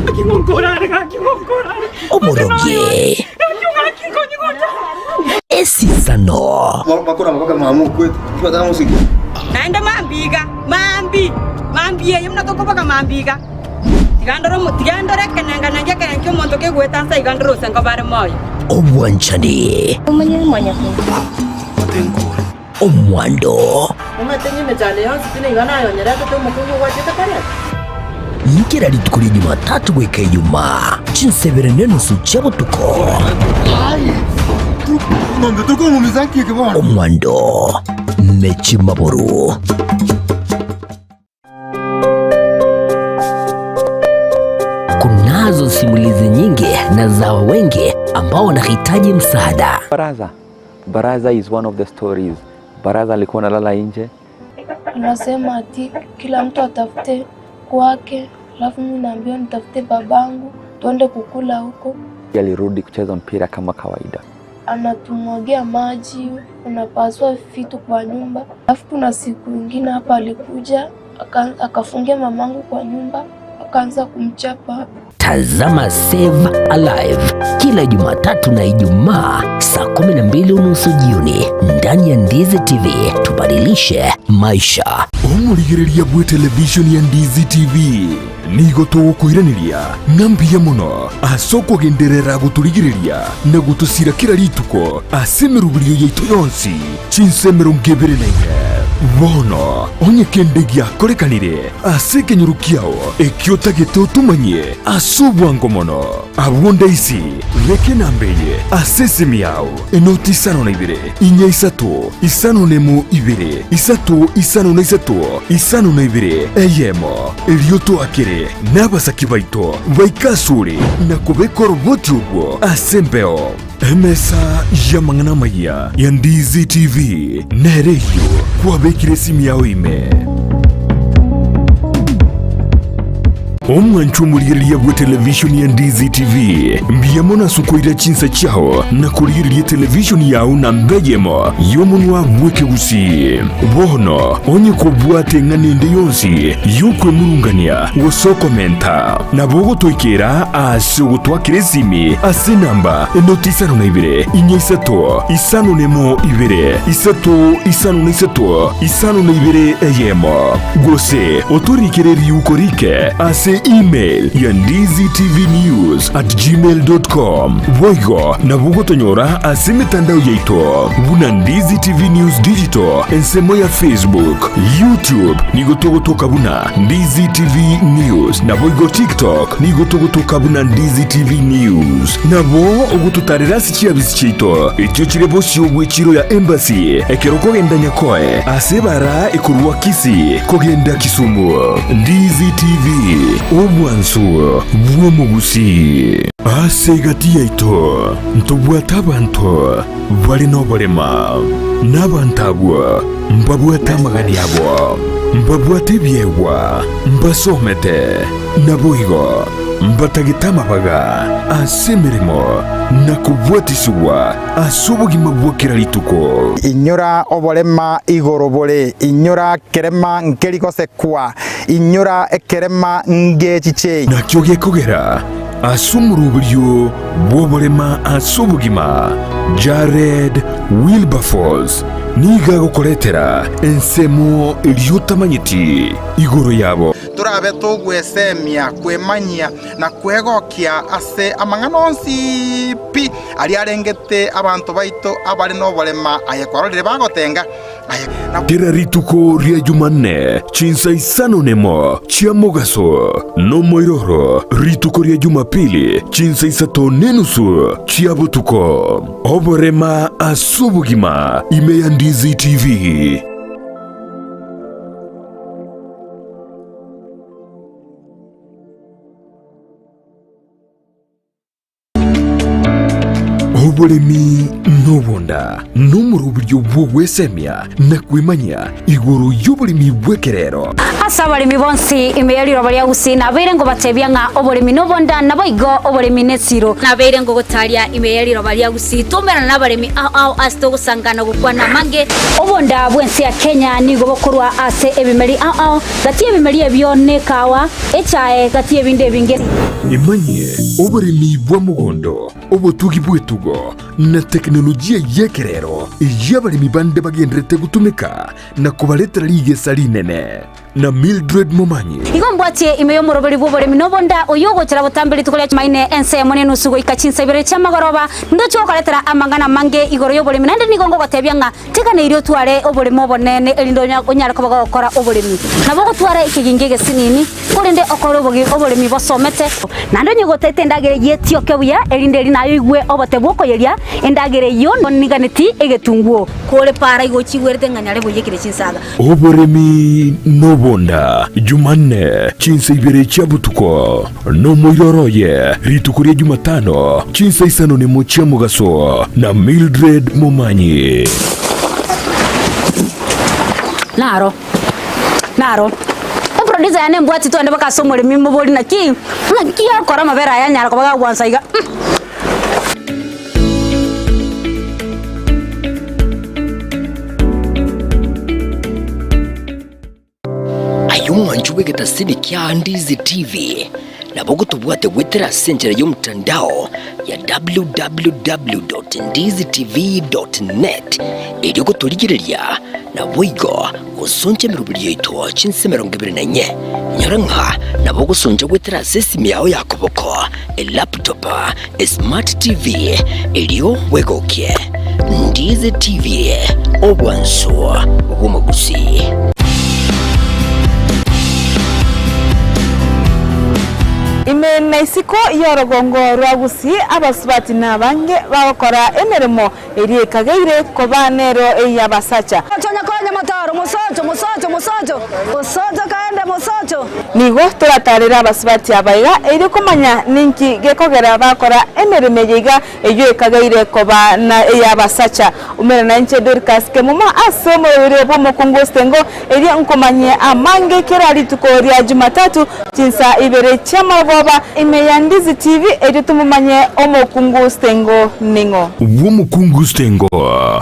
[SPEAKER 20] Omoroge Esisano
[SPEAKER 27] Makura mpaka mamu kwetu tupata musiki
[SPEAKER 28] naenda mambiga mambi yeye mnatoka mpaka mambiga
[SPEAKER 3] tigandore kenenganenge kenenke omonto kegwetansa igandore sengo bare moyo
[SPEAKER 20] obwanchani omwando
[SPEAKER 3] umetenye mechale yonsi tine igana yonyera kete umukungu wachete kare
[SPEAKER 20] nikira litukuri Jumatatu gweka Ijumaa chinsebere nenusu chabutuko omwando mechi maboru. Kunazo simulizi nyingi na za wengi ambao wanahitaji msaada.
[SPEAKER 4] Baraza is one of the stories. Baraza alikuwa analala nje.
[SPEAKER 5] Anasema ati kila mtu atafute kwake, alafu mimi naambiwa nitafute babangu tuende kukula huko.
[SPEAKER 4] Alirudi kucheza mpira kama kawaida.
[SPEAKER 5] Anatumwagia maji, unapaswa vitu kwa nyumba. Alafu kuna siku nyingine hapa alikuja akafungia mamangu kwa nyumba, akaanza kumchapa.
[SPEAKER 20] Tazama Save Alive kila Jumatatu na Ijumaa saa 12:30 jioni ndani ya Ndizi TV. Tubadilishe maisha.
[SPEAKER 25] Omurigiriria bwe television ya Ndizi TV nigo tugukwiraniria ngambia muno asoko genderera guturigiriria na gutusira kira rituko asemerubirio yaitu yonsi chinsemero ngeberenenge bono onye kendegia korekanire aseke nyurukiao ekiotagete utumanye asubwango mono abunda isi reke nambeye asesemi yao enoti isano na ibere inya isatu isano nemu ibere isatu isano na isatu isano na ibere eyemo elioto akere n'abasaki baito baikasure na kubekora ubuti ubwo asembeo emesa yamangana maya ya Ndizi TV nereyo kwabekire simu yawe ime omwanchu omurigiriria bwe television ya Ndizi TV mbiyamona sukoira chinsa chao na kurigiriria television yao na mbeyemo yomunwa bweke gusi bono onye kubwate nganende yonsi yukwe murungania wosokomenta na bogo toikera asugo twakiresimi ase namba enoti isano na ibere inya isatu isano nemo ibere isatu isano na isatu isano na ibere eyemo gose oturikireri ukorike ase email ya ndiztvnews@gmail.com voigo na bugo tonyora ase mitandao yaito buna Ndizi TV News Digital ensemo ya Facebook, YouTube nigo togotoka buna Ndizi TV News na voigo TikTok nigo togotoka buna Ndizi TV News na bo ugututarira sikia bisichito ekyo kirebo cyobwe kiro ya embassy ekeroko genda nyakoe ase bara ekurwa kisi kogenda Kisumu. Ndizi TV obwansu bwomugusi ase gati yaito ntubwata abantu bali nobolema n'abantabwo mbabwata amagani yabo mbabwata ebyegwa mbasomete naboigo mbatagitama baga ase mirimo nakubwatisibwa ase obogima bwokera rituko
[SPEAKER 6] inyura obolema igoro bore inyura kerema nkerikosekwa inyura ekerema ngechiche
[SPEAKER 25] nakyo gekogera ase omurubirio bw'obolema ase obogima Jared Wilberforce niga gukoretera ensemo eliotamanyiti igoro yabo
[SPEAKER 6] turabe tugwesemia kwemanyia na kwegokia ase amang'anonsi pi ari arengete abantu baito abari nobolema ayekwarorire bagotenga
[SPEAKER 25] kera rituko ria Jumanne chinsa isano nemo chia mogaso no moiroro rituko ria Jumapili chinsa isato nenusu chia butuko oborema asubugima ime ya Ndizi TV. oboremi nobonda n'umuruburyo bw'ogwesemia na kwimanya iguru y'oboremi bwekerero
[SPEAKER 13] asa abarimi bonsi imeyaliro baria gusina beire ngo batebya nga oboremi nobonda naboigo oboremi nesiro na beire ngo gotaria imeyaliro baria gusi tumera n'abaremi au asto gusangana gukwana mange obonda bwensi ya Kenya nigo bokorwa ase ebimeri au gati ebimeri ebyone kawa echae gati ebinde binge
[SPEAKER 25] imanye oboremi bwa mugondo obotugi bwetugo na teknolojia yekerero y'abalimi bande bagendrete gutumika na kubaletera ligesa linene na Mildred Momanyi
[SPEAKER 13] igombwatie imeyo muroberi bw'oburimi nobonda oyogochera butambiri tukolia maine ense yamone nusugo ikachinsa ibere chamagoroba ndocho okaletera amangana mange igoro y'oburimi nande nigongo gotebya nga tekana irio tware oburimi obonene elindo onyara kubaga gukora oburimi nabo gutwara ikiginge gesinini kurinde okoro oburimi bosomete nando nyigotete ndagere yetio kebuya elinde linayo igwe obote bwokoyeria endagere yo niganeti egetunguo kole para igochigwerete nganyare boyekire chinsaga
[SPEAKER 25] oburimi nobonda Jumanne chinsa ibere chabutuko no moiroroye ritukuria Jumatano chinsa isano ni mochia mugaso na Mildred Momanyi
[SPEAKER 13] naro producer yane mbwati to ande bakasomole mimbo boli na ki akora mabera yanyara ko baga gwansa iga
[SPEAKER 20] ayumwanju wegetasini kya Ndizi TV nabo gutubwate gwetera senjera y'omutandao ya www.ndizitv.net iri guturigireria na boigo gusonje mirubiri yitwa chinse 24 nyaranka nabo gusonje gwetera sesimi yawe yakoboko laptop smart TV iriyo wegokie Ndizi TV obwanso obumagusi
[SPEAKER 7] imena isiko yorogongo rwagusi abasubati nabange bakora emeremo eri kageire kobanero eyabasacha
[SPEAKER 8] Chonya konya motoro musocho kaende musocho
[SPEAKER 7] nigo turatarira abasubati abaiga eri kumanya ninki gekogera bakora emeremo yiga eyo kageire kobana eyabasacha umera na nche Dorcas kemuma asomo rebo mukungustengo eri nkomanye amange kerali tukoria Jumatatu chinsa ibere chama baba imeya Ndizi TV editumumanye omukungustengo ningo
[SPEAKER 25] Womukungustengo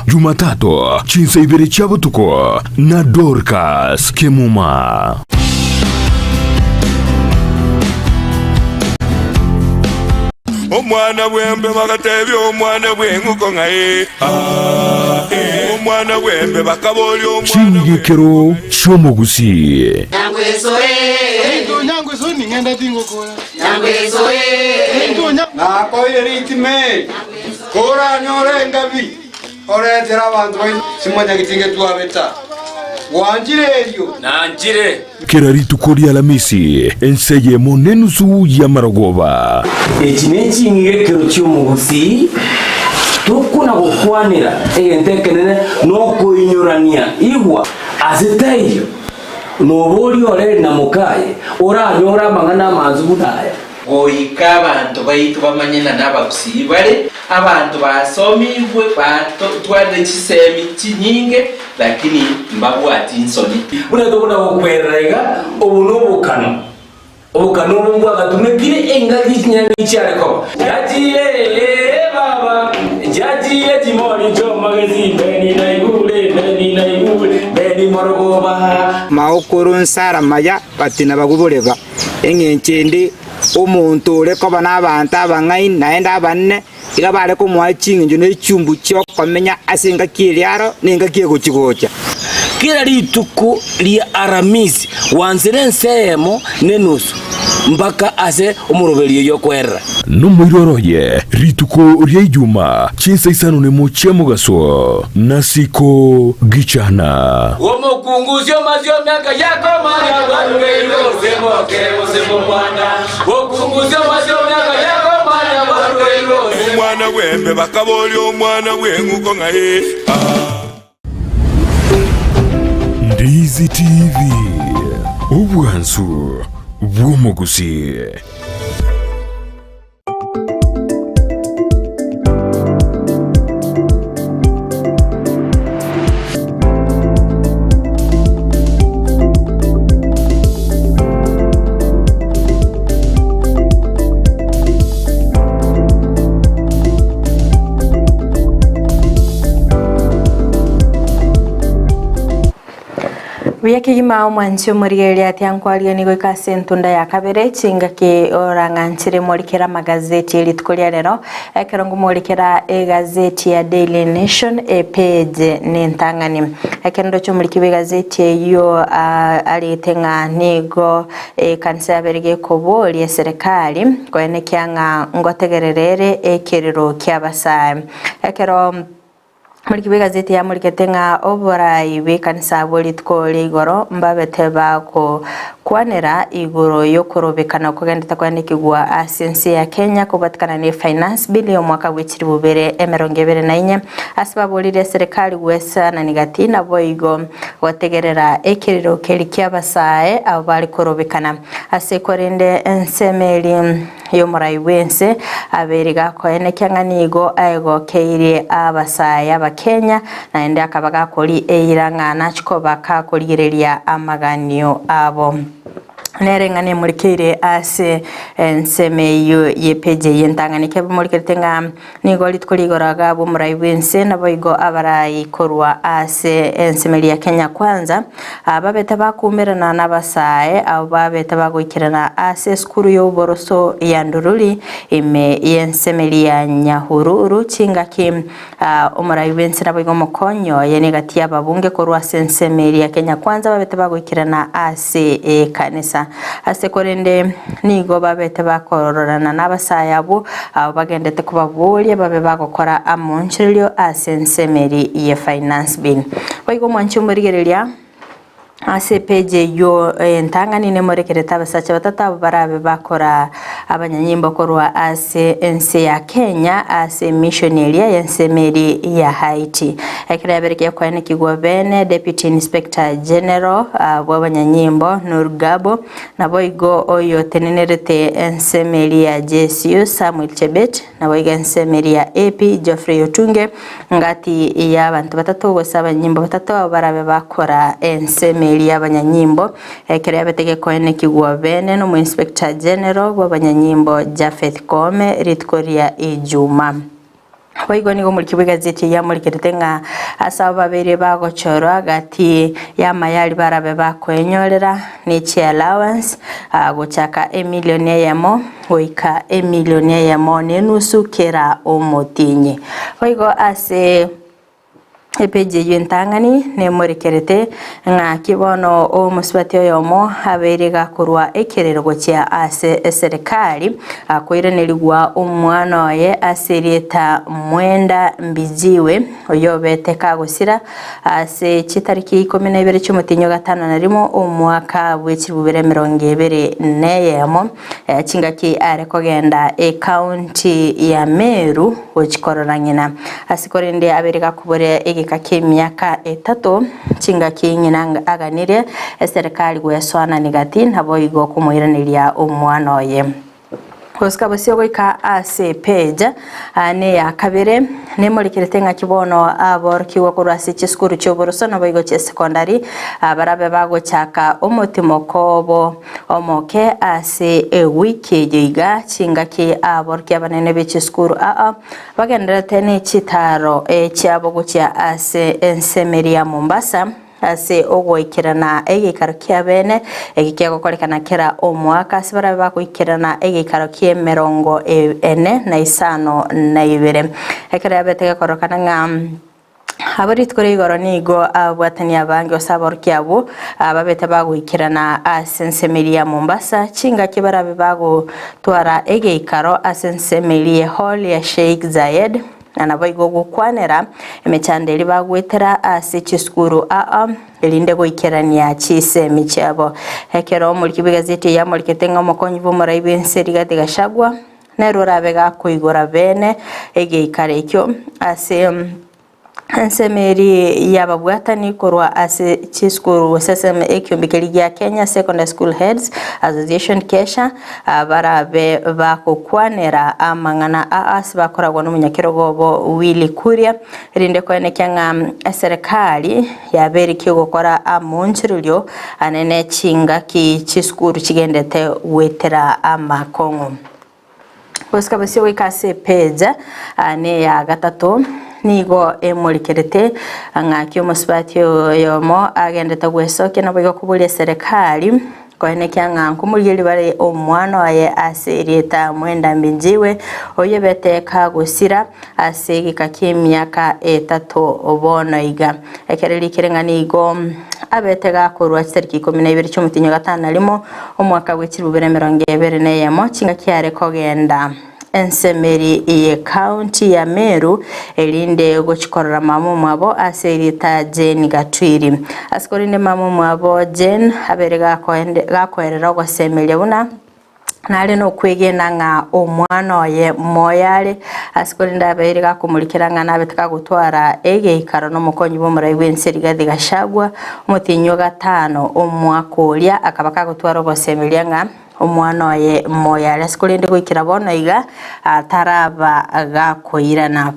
[SPEAKER 25] Jumatatu chinsa ibere chabutuko na Dorcas Kemuma
[SPEAKER 9] omwana bwembe bakatebya omwana bwenguko ngaye omwana bwembe bakaboli omwana
[SPEAKER 25] chingekero chomogusi
[SPEAKER 27] Nyangwe so ni ngenda tingoko
[SPEAKER 10] na koire ritime kora nyore ngabi oretera abantu simanya gitinge twabeta wanjire elio
[SPEAKER 9] nanjire
[SPEAKER 25] kerari tukoria Alhamisi enseye monenusu ya Marogoba
[SPEAKER 11] ekineki ngekero chomugusi tukuna gukwanira entekenene no kuinyurania igwa azitayo nobori oreri na mukaye oranyora mangana manzu budaya
[SPEAKER 12] goika abantu baitu bamanyena n'abagusi bare abantu basomibwe batwade kisemi kinyinge lakini mbabwati insoni
[SPEAKER 11] unatobona okwerega obunobukano obukano bwo agatumekire engagi kinyani cyareko yagiye baba yagiye timoni jo magazine beni na igule beni Marogoba
[SPEAKER 15] maokoro nsara maya batina bagubuleba engenkende omuntu ureko bana abantu abangai naenda abanne iga bare ko mwachinga njo n'echumbu cyo komenya asenga kiriaro ninga kiegochigocha
[SPEAKER 11] kila rituko lia Alhamisi wanzire nsemo nenusu mpaka ase omuroberi yo kwera
[SPEAKER 25] nomoiroroye rituko ria Ijuma chinsa isano ne mochia mugaso nasiko gichana
[SPEAKER 11] omukunguzyo mazyo myaka yako mara barwero semo mwana okunguzyo mazyo myaka yako mara barwero
[SPEAKER 9] omwana bwembe bakaboli omwana bwenguko ngaye
[SPEAKER 25] Ndizi TV obwansu bwomugusi
[SPEAKER 1] Kigima mwancio murigeria ati ankwaria ni gwika sentunda ya kabere chinga ki oranganchire morikera magazeti elitukuria rero ekerongo morikera gazeti ya Daily Nation page ni ntangani ekendo cyo muri kibe gazeti yo alitenga nigo kanisa ya berige kobori ya serikali kwene kyanga ngotegererere ekiriro kyabasa ekero muri kibe gazeti ya muri ketenga oborai be kanisa boli tukole igoro mbabete bako kwanera igoro yokorobekana kugendeta kwandikigwa asensi ya Kenya kubatikana ni finance bill yo mwaka w'ikiri bubere emerongebere na inye asibabolire serikali gwesa na nigatina boigo wategerera ekiriro keri kyabasae abo bali korobekana asekorinde ensemeli yo murai wense aberiga ko ene kyanganigo aego keire abasaya Kenya na ende akabaga kuri eirangana chiko bakakurigereria amaganio abo nerengane murikire ase nsemeyo yepeje yentanganike muriketenga nigoli tkuligoraga bo murai wense na boigo abarai korwa ase ensemeli ya Kenya kwanza ababeta bakumerana nabasae abo babeta bagoikirana ase skuru yo boroso ya Nduruli ime yensemeli ya Nyahururu chingaki umurai wense na boigo mokonyo yenegati ababunge korwa ensemeli ya Kenya kwanza babeta bagoikirana ase kanisa asekorende nigo babete bakororana n'abasayabo abo bagendete kubabulie babe bagokora amonchirio asensemeri ye finance bill boigo mwanchi murigereria ase page yo ntangani ne morekereta basacha batata barabe bakora abanyanyimbo korwa ase ense ya Kenya ase missionary ya ensemeri ya Haiti ekira bereke kwa ne kigwa bene deputy inspector general w'abanyanyimbo Nurgabo na boigo oyo tenenerete ensemeri ya JCU Samuel Chebet na boigo ensemeri ya AP Geoffrey Otunge ngati ya abantu batatu bose abanyimbo batatu barabe bakora ensemeri y'abanyanyimbo ekere betege koene kigwa bene no inspector general w'abanyanyimbo Jafeth Kome ritkoria Ijuma boigo nigo muri kibuga gazeti ya muri ketenga asaba babere bagochora gati ya mayali barabe bakwenyorera ni chi allowance gochaka emilionia yamo goika emilionia yamo nenusu kera omotinye boigo ase epeje yentangani ne morekerete nga kibono o musbati yomo haberiga kurwa ekerero gochya ase serikali akoirenerigwa umwana ye aserieta mwenda mbijiwe oyobete kagosira ase chitariki 12 cy'umutinyo gatano narimo umwaka w'ekirubere 2024 chingaki are kogenda county ya Meru ochikororangina asikorende aberiga kubore kake miaka 3 chinga kinyina aganire serikali gweswana nigati nabo igo kumuiraniria umwana oye Koska basio goika ase page ne ya kabere ne molikirete nga kibono abor kiwa kurasi chiskuru cyoboroso nabo igo che secondary barabe bago chaka omotimo kobo omoke ase wiki yiga chinga ki abor kyabanene be chiskuru bagendera tene chitaro cyabo gocha ase ensemeri ya Mombasa ase ogoikirana egikaro kyabene egikego kolekana kera omwaka sibara bakoikirana egikaro kye 45 ekera yabetege korokana nga abari tukore igoro nigo abwatani abange osabor kyabo babete bagoikirana asensemeri ya Mombasa chinga kibarabe bago twara egikaro asensemeri hall ya Sheikh Zayed nabo igogo kwanera emechandeli bagwetera ase chiskuru elinde goikerania chise michabo hekero muri kibigazeti ya muri ketenga mokonyi bo muri benseri gategashagwa nerora bega kuigora bene egeikare kyo ase ensemeri yababwatani korwa ase chiskuru seseme ekyumbikeli ya Kenya Secondary School Heads Association Kesha barabe bakokwanera amangana as bakoragwa n'umunyakirogobo Willy Kuria rinde kwene kyanga serikali yaberi kigokora amunchirilyo anene chinga ki chiskuru kigendete wetera amakongo Koska basio ikase page ne ya gatatu nigo emurikerete ng'aki omusubati yomo agendete gwesokia nabo igokuburia serikali koenekia ng'anko murieri bare omwana waye aserieta mwenda mbinjiwe oye beteka gusira asegika k'emyaka 3 obono iga ekereri kireng'anigo abetega korwa tariki 12 cy'umutinyo gatano arimo omwaka w'ekirubere 2021 kinga kyare kogenda ensemeri iye county ya Meru elinde gochikorora mamu mwabo aserita Jane Gatwiri asikorinde mamu mwabo Jane aberega gakoerera gosemelia buna nari no kwegena nga omwana oye moyale asikorinda aberega kumurikira nga nabeteka gutwara egeikaro no mukonyi bomurai w'enseri gathi gashagwa umutinyo gatano omwakoria akabaka gutwara gosemelia nga omwana oye moyale asikorinde gwikira bono iga ataraba gakoirana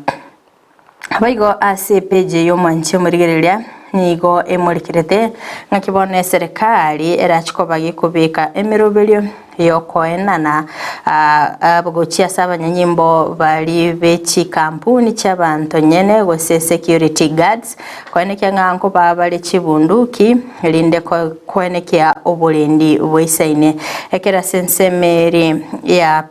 [SPEAKER 1] abaigo ase page yo manche murigereria nigo emurikirete ngakibone serikali erachikobagi kubika emiroberio yokoenana abagochia sabanyanyimbo bali bechi kampuni chabantu nyene gose security guards koenekya nganko babali chibunduki linde koenekya obulendi bweisaine ekera sensemeri ya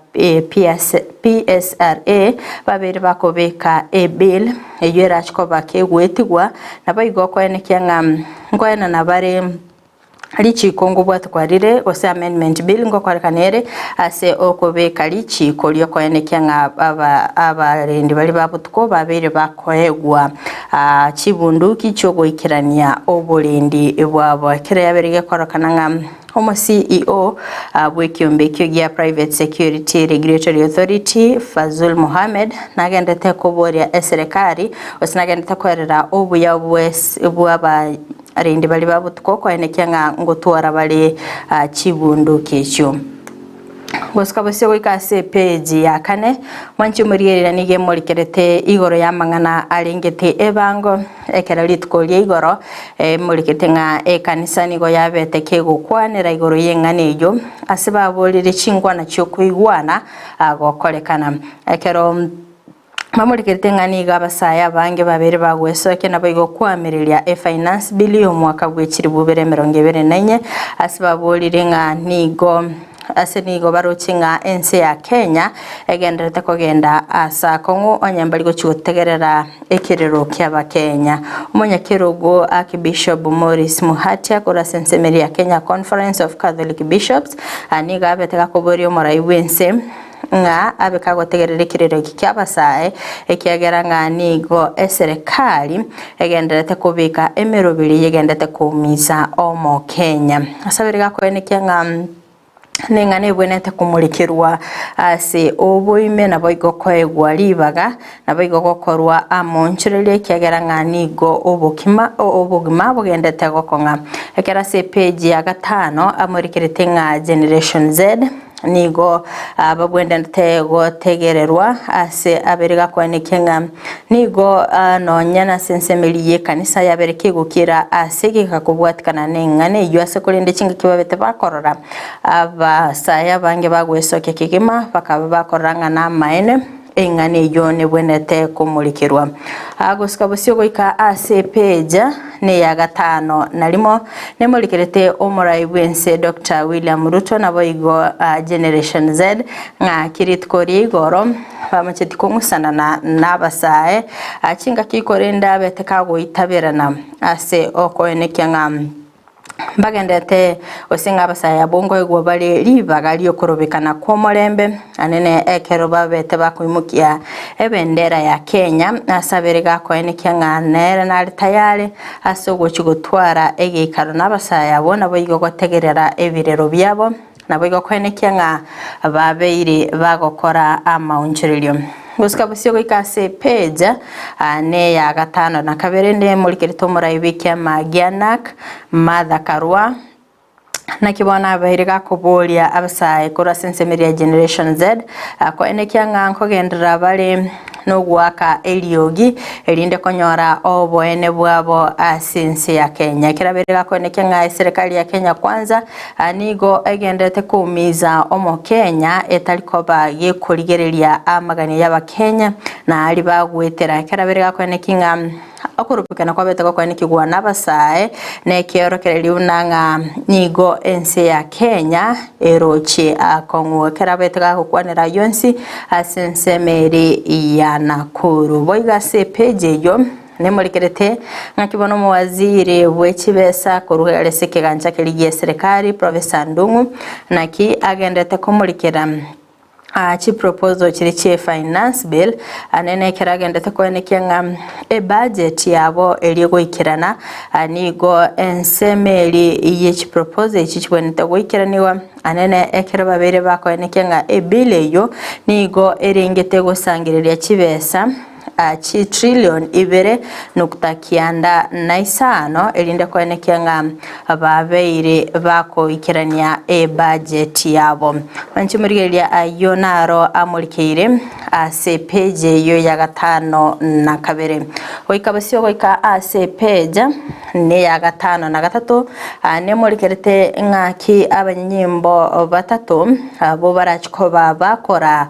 [SPEAKER 1] PSRA babiri bakobeka ebill eyera chikoba kegwetigwa nabayigo koenekya ngoena nabare lichi kongo bwatu kwarire ose amendment bill ngo kwarekanere ase okobeka lichi kolyo koenekya nga abarendi bali babutuko babiri bakoegwa chibunduki chogoikirania obulendi bwabo kire yaberige korakana nga omo CEO bwekyombekyo gya Private Security Regulatory Authority Fazul Mohamed nagendete koboria serikali osinagendete kwerera obuya bwaba arendi bali babutuko koenekya nga ngotwara bali chibunduki ekyo gosikabose wikase page ya kane mwanchi muriyerera nige murikerete igoro ya mangana alengete ebango ekera litkolye igoro murikete nga ekanisa nigo yabete kegukwanira igoro yengane ejo asiba bolire chingwana cyo kuigwana agokolekana ekero mamurikete ngani gabasaya bange babere bagwesoke nabayigo kwamiriria finance bill yo mwaka gw'ekiri bubere 2024 asiba bolire nga nigo asenigo barochinga ense ya Kenya egenderete kogenda asa kongo onyambali gochutegerera ekirero kyaba Kenya umunyakirugo Archbishop Morris Muhatia kora sensemeri ya Kenya Conference of Catholic Bishops aniga abeteka koborio morai wense nga abekagotegerera ekirero kyabasae ekiagera nga nigo serikali egenderete kubika emerobiri yegendete kumiza omo Kenya asabirika koenekya nga nengane bwenete kumurikirwa ase oboime naboigo koegwa libaga naboigo gokorwa amonchirele kyagera ng'anigo obogima bugendete gokonga ekera se page ya gatano amurikirete nga Generation Z nigo babwendete gotegererwa ase aberiga kwanekya nigo nonyana sensemeliye kanisa yabereke gukira ase gikakubwatikana nengane yase kurinde kinga kibabete bakorora abasaya bange bagwesoke kigima bakaba bakoranga na maene engane yone bwenete kumurikirwa agosikabusyo goika ase page ne ya gatano nalimo nemurikirete omurai bwense Dr. William Ruto naboigo Generation Z nga kiritkori igoro bamacheti kongusana na nabasae achinga kikorenda beteka goitaberana ase okoenekya nga bagendete osinga abasaya bongo egwo bali libaga lyokorobekana kwa molembe anene ekero babete bakuimukia ebendera ya Kenya asaberega koenekya ng'anere nali tayari asogo chigotwara egeikaro n'abasaya bona boigo gotegerera ebirero byabo naboigo koenekya nga babeire bagokora amaunchirilyo gosikabusyo goikase page ne ya gatano na kaberende murikirito muraibikia magianak madhakarwa nakibona abahiriga kubolia abasaye kora sensemeri ya Generation Z koenekya nga nkogendera bale no gwaka Eliogi elinde konyora oboene bwabo asinsi ya Kenya kirabirira koneke nga serikali ya Kenya kwanza anigo egendete kumiza omo Kenya etalikoba yekurigereria amagani y'aba Kenya na ali bagwetera kirabirira koneke nga akurupikana kwa betako kwa nikigwa nabasae ne kiorokereri unanga nigo ense ya Kenya erochi akongwa kerabetaka kwanira yonsi asensemeri ya Nakuru boiga se page yo nemurikerete ngakibono mu waziri w'ekibesa kuruhera sekeganja keliye serikali Professor Ndungu naki agendete kumurikira chi proposal chiri finance bill anene kiragendete kwenekenga budget yabo eligo ikirana anigo ensemeri yechi proposal ichi chibonete gwikiraniwa anene ekera babere bakwenekenga bill eyo nigo erengete gusangiriria chibesa chi trillion ibere nukutakianda naisano elinde kwenekenga ababeire bako ikirania budget yabo banchimurigeria ayonaro amurikeire ase page yo ya 5 na 2 oikabasyo goika ase page ne ya 5 na 3 nemurikerete ngaki abanyimbo batatu abo barachikoba bakora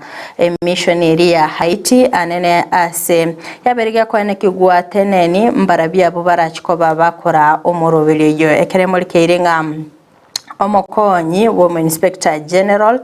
[SPEAKER 1] missionary ya Haiti anene ase yaberega kwa nekigwa teneni mbarabia abo barachikoba bakora umurobiri yo ekere murikeire nga omokonyi wo Inspector General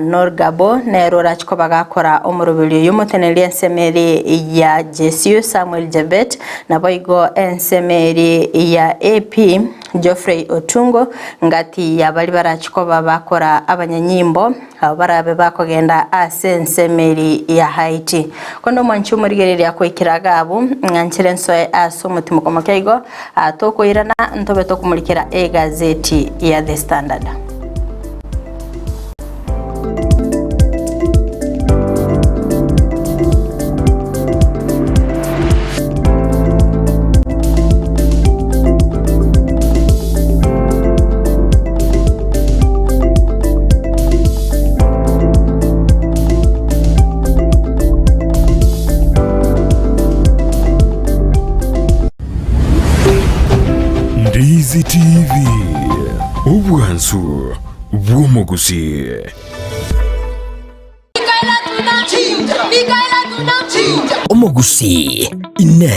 [SPEAKER 1] Norgabo nero rachikoba gakora umurubiri y'umuteneri ensemeri ya Jesu Samuel Jabet na boigo ensemeri ya AP Geoffrey Otungo ngati yabali barachikoba bakora abanyanyimbo barabe bakogenda asensemeri ya Haiti kondo mwanchumurigereri yakwikiragabu nganchirenso asumutima komokeigo atokoirana ntobe tokumurikira gazeti ya The Standard.
[SPEAKER 25] Ndizi TV ubwansu bw'omuguzi
[SPEAKER 20] omugusi ine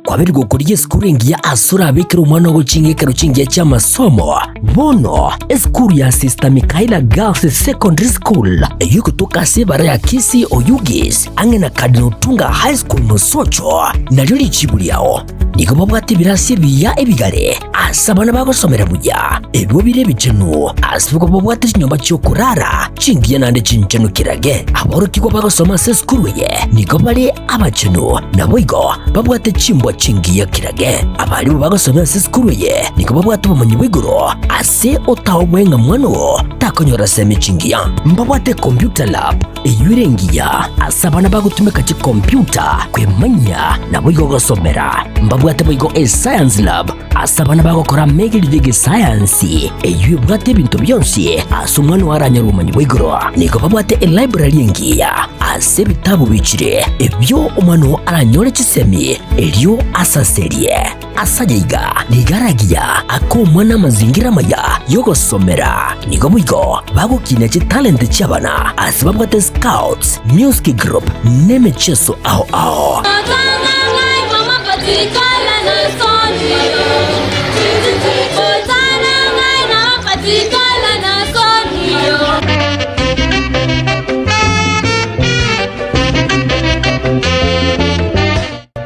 [SPEAKER 20] kwabiri gukuriye skuringi ya asura abikira umwana gucingekero cingiya cy'amasomo bono eskuru ya Sister Michaela Girls Secondary School yukutoka sebara ya Kisi Oyugis angena Cardinal Tunga High School Musocho naryo lichibuliao niko babwate birasi biya ebigare asabana bagosomera buya ebyo birebicenu asibuko babwate kinyomba cyo kurara cingiya nande cincenu kirage aboro kiko bagosoma se skuru ye niko bali abacenu naboigo babwate cimbo cingiya kirage abali bagosoma se skuru ye niko babwate bamanyi bigoro ase otawo mwenga mwano takonyora semi cingiya mbabwate computer lab eyurengiya asabana bagutumeka ci computer kwemanya naboigo gosomera mbabwate boigo science lab asabana bagokora megirige science eyubwate bintu byonsi asumwana waranya rumanyi bwigoro niko babwate library ngiya ase bitabu bicire ebyo umano aranyore kisemi elyo asaserie asajiga nigaragiya akomwana mazingira maya yogosomera niko bwigo bagukina ci talent cyabana asibabwate scouts music group nemecheso ao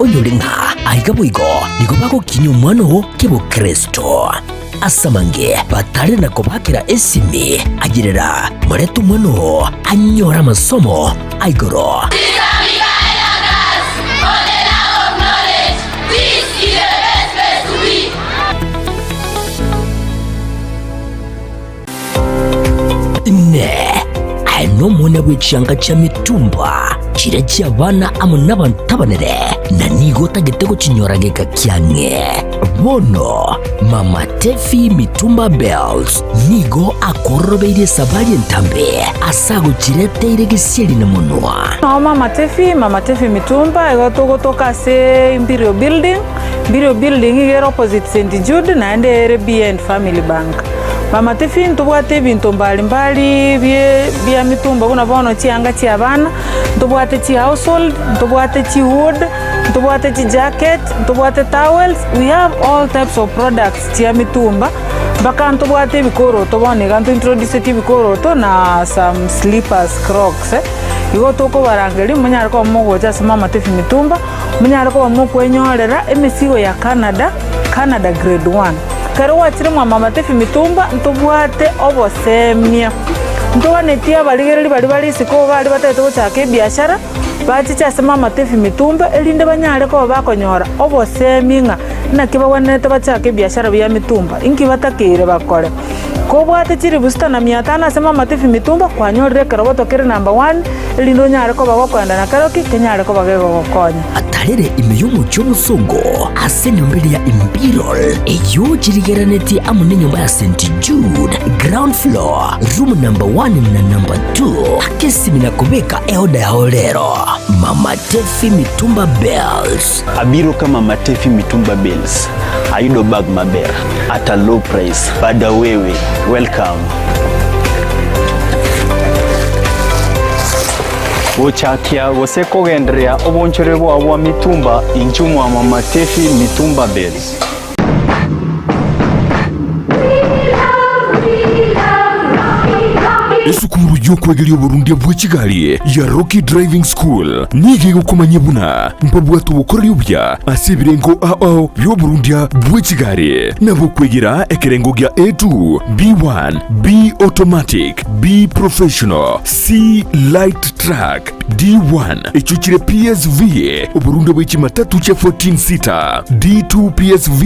[SPEAKER 20] onyolenga aigaboigo niko bagokinya umwano kebo Kristo asamange batari nako bakira esimi agirera muretu umwano anyora amasomo aigoro no mwana w'icanga cya mitumba kirajya abana amo n'abantu tabanere na nigo tagete ko kinyorageka kyange bono Mama Tefi Mitumba Bells nigo akorobeire sabari ntambe asago chireteire gisiri na munwa.
[SPEAKER 2] No Mama Tefi Mitumba egotogotoka se Imperial Building igero opposite St. Jude na ende RBN Family Bank. Mama Tefi ntubwate bintu mbalimbali bya mitumba kuna bono chianga chia bana, ntubwate chi household, ntubwate chi wood, ntubwate chi jacket, ntubwate towels. We have all types of products chia mitumba. Baka ntubwate bikoro tobone ganto introduce ti bikoro to na some slippers, Crocs. Igo toko barangeri munyara ko mogo cha Mama Tefi Mitumba, munyara ko mo kwenyorera emisigo ya Canada grade 1. Karo wachire Mama Tefi Mitumba ntubwate obosemia. Ntobanetia baligereri bali siko bali bateto chake biashara bachicha Mama Tefi Mitumba elinde banyare ko bakonyora oboseminga na kibawanete bachake biashara bya mitumba inki batakire bakore ko bwate chiri busta na 500 Mama Tefi Mitumba kwanyorere karo batokere number 1 elindo nyare ko bagokwenda na karoki kenyare ko bagego gokonya
[SPEAKER 20] atarere imeyumu cy'omusongo ase nyombere ya Imperial eyo chirigeraneti amune nyumba ya St. Jude ground floor room number 1 na number 2 akesimina kubeka eoda ya olero Mama Tefi Mitumba Bells
[SPEAKER 14] abiro kama Mama Tefi Mitumba Bells ayudo bag maber at a low price bada wewe welcome Uchakia goseko gendrea obonchore bwa mitumba inchumu wa Mama Tefi Mitumba Bells.
[SPEAKER 25] Esukuru y'okwegeria Burundi bwa Kigali ya Rocky Driving School nige gukomanya buna mpabwatu bukorera ubya asibirengo ao byo Burundi bwa Kigali nabo kwegera ekerengo gya A2 B1 B automatic B professional C light track D1 echuchire PSV Burundi bwa Kimatatu cha 14 seater D2 PSV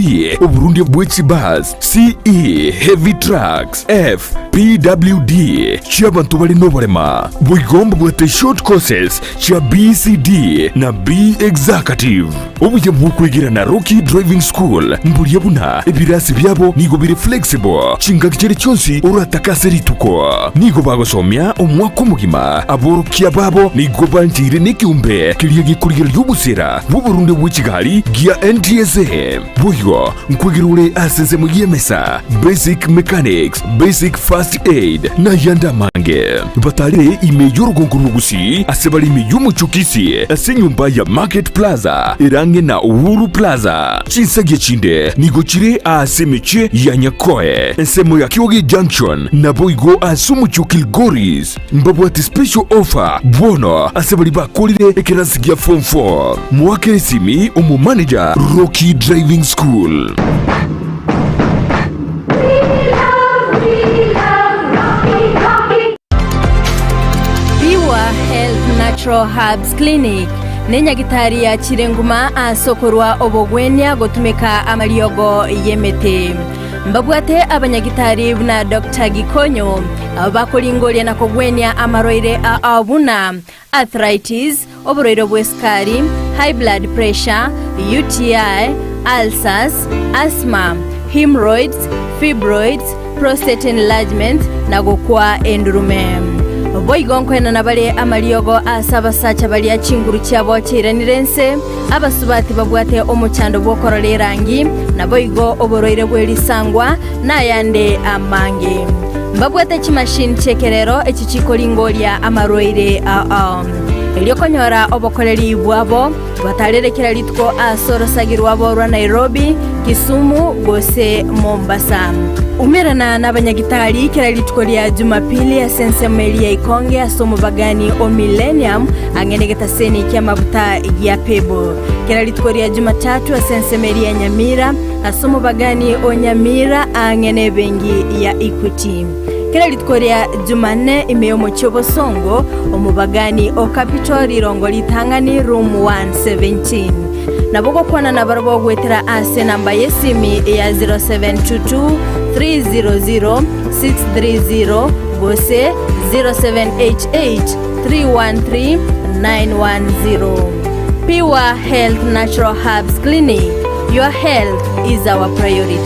[SPEAKER 25] Burundi bwa Kibus CE heavy trucks F PWD Chiabantu bali nobarema bwigomba bwate short courses cha BCD na B executive obuye bwukwigira na Rocky Driving School mburiye buna ebirasi byabo nigo biri flexible chinga kicere cyonsi uratakase rituko nigo bagosomya omwako mugima aborokia babo nigo banjire nikiumbe kiriye gikurira y'ubusera bu Burundi bwa Kigali gia NTSA buyo nkwigirure asenze mu yemesa basic mechanics basic first aid na yanda mange batare imeyoro gongurugusi asebali imeyumu chukisi asenyumba ya Market Plaza irange na Uhuru Plaza chinsage chinde nigochire asemeche ya Nyakoe ensemo ya Kioge Junction na boigo asumu chukilgoris mbabwati special offer bono asebali bakolire ekerasigia form 4 mwake simi umu manager Rocky Driving School.
[SPEAKER 16] Natural Herbs Clinic nenyagitari ya Chirenguma asokorwa obogwenya gotumika amaliogo yemete mbabwate abanyagitari na Dr. Gikonyo abakolingolya na kogwenya amaroire abuna arthritis oboroiro bweskari high blood pressure UTI ulcers asthma hemorrhoids fibroids prostate enlargement na gokwa endurume boigonkwena na bale amaliogo asaba sacha bali achinguru cyabo kiranirense abasubati babwate omuchando bokorora rangi na boigo oboroire bwelisangwa na yande amange mbabwate chimashini chekerero echichikolingolya amaroire eliokonyora obokoleri bwabo batarerekera litko asorosagirwa borwa Nairobi Kisumu gose Mombasa umerana n'abanyagitari kera litko lya Jumapili ya Sensemeli ya Ikonge asomo bagani o Millennium angenegeta seni kya mabuta ya Pebo kera litko lya Jumatatu ya Sensemeli ya Nyamira asomo bagani o Nyamira angene bengi ya Equity kera litko lya Jumanne imeyomo chobo songo omubagani o Capitol irongo litangani room 117 naboko kwana na barabo gwetera ase namba yesimi ya 0722 300 630 gose 0788 313 910 Pure Health Natural Herbs Clinic Your health is our priority.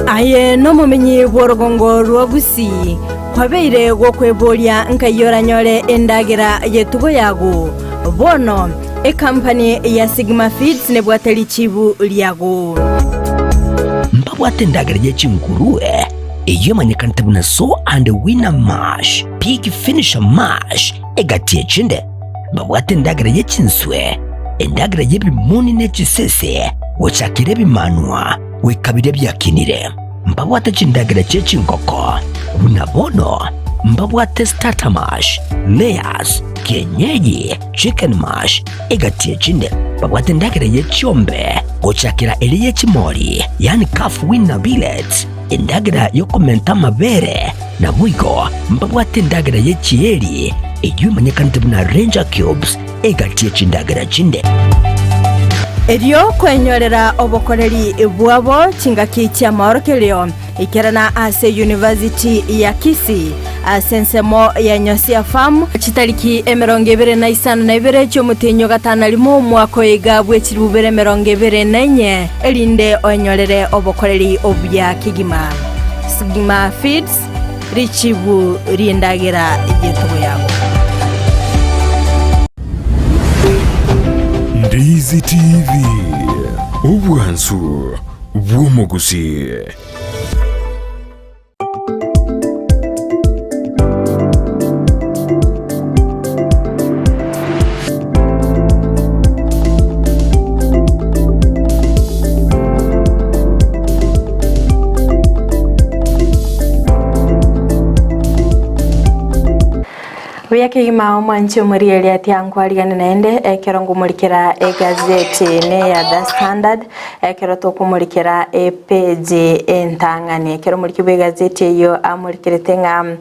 [SPEAKER 16] Aye no mumenyi bworogongo rwa Gusii kwabeire gwokweboria nkayoranyore endagira yetugo yago bono e company ya Sigma Feeds ne bwateli chibu lyago
[SPEAKER 20] mbabwate ndagira yechinkuru iyo manyikante buna so and winner mash peak finisher mash egatie chinde mbabwate ndagira yechinswe endagira yebimuni nechisese wochakire bimanwa wekabire byakinire mbabwate chindagira chechinkoko bunabono mbabwate starter mash layers kienyeji chicken mash egatie chinde mbabwate ndagira yechiombe gochakira eli yechimori yani calf winner billets endagira yokomenta mabere na bwigo mbabwate ndagira yechieri eju manyekante buna ranger cubes egatie chindagira chinde
[SPEAKER 16] Erio kwenyorera obokoreri bwabo chingaki cha maorokeleo ikerana ase University ya Kisii asensemo ya Nyosia Farm chitariki 2022 cy'umutinyo gatana limo mwako iga bwechirubere 2024 elinde onyorere obokoreri obya Kigima Sigma Feeds richibu riendagira yetugo yabo
[SPEAKER 25] Ndizi TV Ubwansu Bwumugusi.
[SPEAKER 1] Wiyake ima omwanchi omurieli ati ankwarigan nende ekero ngumurikira egazeti ne ya The Standard ekero tokumurikira page entangani ekero murikibwe egazeti iyo amurikirete nga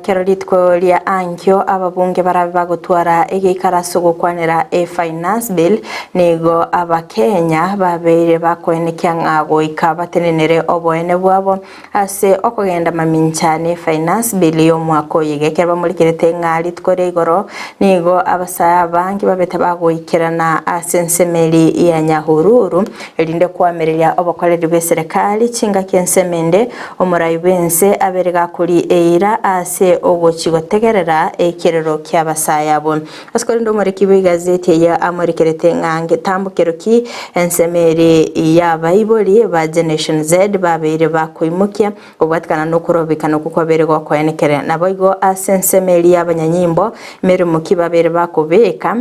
[SPEAKER 1] kero litko lia ankyo ababunge barabe bagotwara egikaraso gukwanira finance bill nigo abakenya babeire bakoenekya ngago ikabatenenere oboene bwabo ase okogenda maminchane finance bill yo mwako yigekero bamurikirete nga litkore igoro nigo abasaya bangi babete bagoikirana asensemeli ya Nyahururu elinde kwamereria obokoreri be serikali chinga kensemende omurayi bense aberega kuri eira ase ogochigotegerera ekirero ky'abasaya bo askori ndo murikibe gazeti ya amurikerete ngange tambukero ki ensemeri ya Bible ba Generation Z babere bakoimukya obwatikana no kurobikana kuko berego kwaenekere naboigo asensemeri y'abanyanyimbo mere mukibabere bakobeka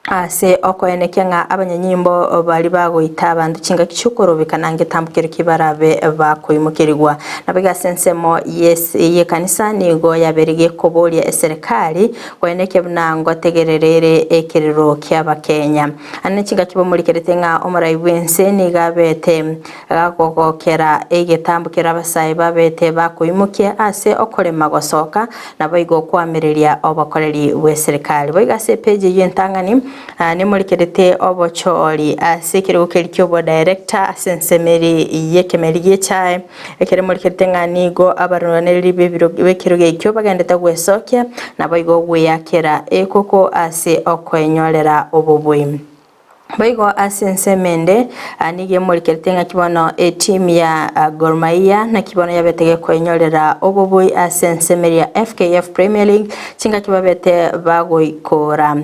[SPEAKER 1] ase okoenekya nga abanyanyimbo bali bagoita abantu chinga kichukorobeka nange tambukero kibarabe bakoimukirigwa nabega sensemo yes ye kanisa nigo yaberege kobolia serikali koenekya bnango tegererere ekiriro ky'abakenya ane chinga kibo muri kerete nga omurayi wense nigabete gakokokera egetambukira abasayi babete bakoimukya ase okorema gosoka naboigo kwamereria obakoreri we serikali boiga se page yentangani ne murikerete obochori asekere kyo director sensemeri yekemeri yechae ekere murikerete nganigo abaroneri bibiro bekiruge kyo bagendeta gwesokya naboigo gweyakera ekoko ase okwenyorera obobwe Baigo asensemende anige murikerete nga kibono team ya Gor Mahia na kibono yabetege kwenyorera oboboi asensemeri ya FKF Premier League chinga kibabete bagoikora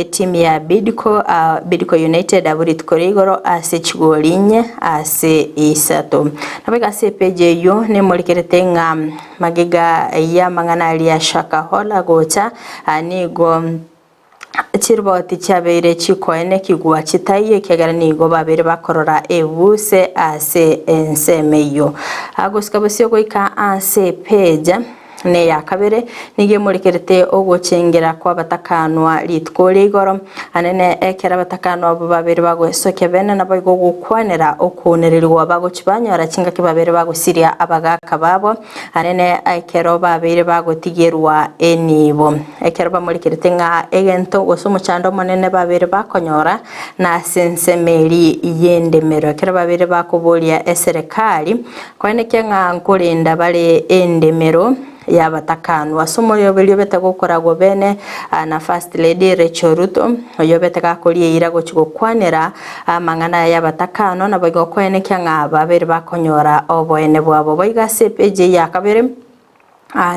[SPEAKER 1] team ya Bidco United aburitko igoro ase chigolinye ase isato nabega ase page yo ne murikerete nga magega ya mangana ya Shakahola gocha anigo Chiriboti cyabeire chikoene kigwa chitaye kegara nigo babere bakorora ebuse ase ensemeyo agosika bose goika ase page ne yakabere nige murikerete ogochengera kwa batakanwa litkore igoro anene ekera batakanwa abo babere bagwesoke bene nabago gukwanera okunererirwa bagochibanyora chinga kibabere bagosiria abagaka babo anene ekero babere bagotigerwa enibo ekero bamurikerete nga egento gosomo chando monene babere bakonyora na sensemeri yendemero ekero babere bakobolia eserikali kweneke nga nkolinda bale endemero y'abatakano asomorio belio bete gukoragwo bene na First Lady Rachel Ruto oyo bete gakorie ira gochigokwanera amang'ana y'abatakano na boigo kwene kyanga babere bakonyora oboene bwabo boiga sepeje ya kabere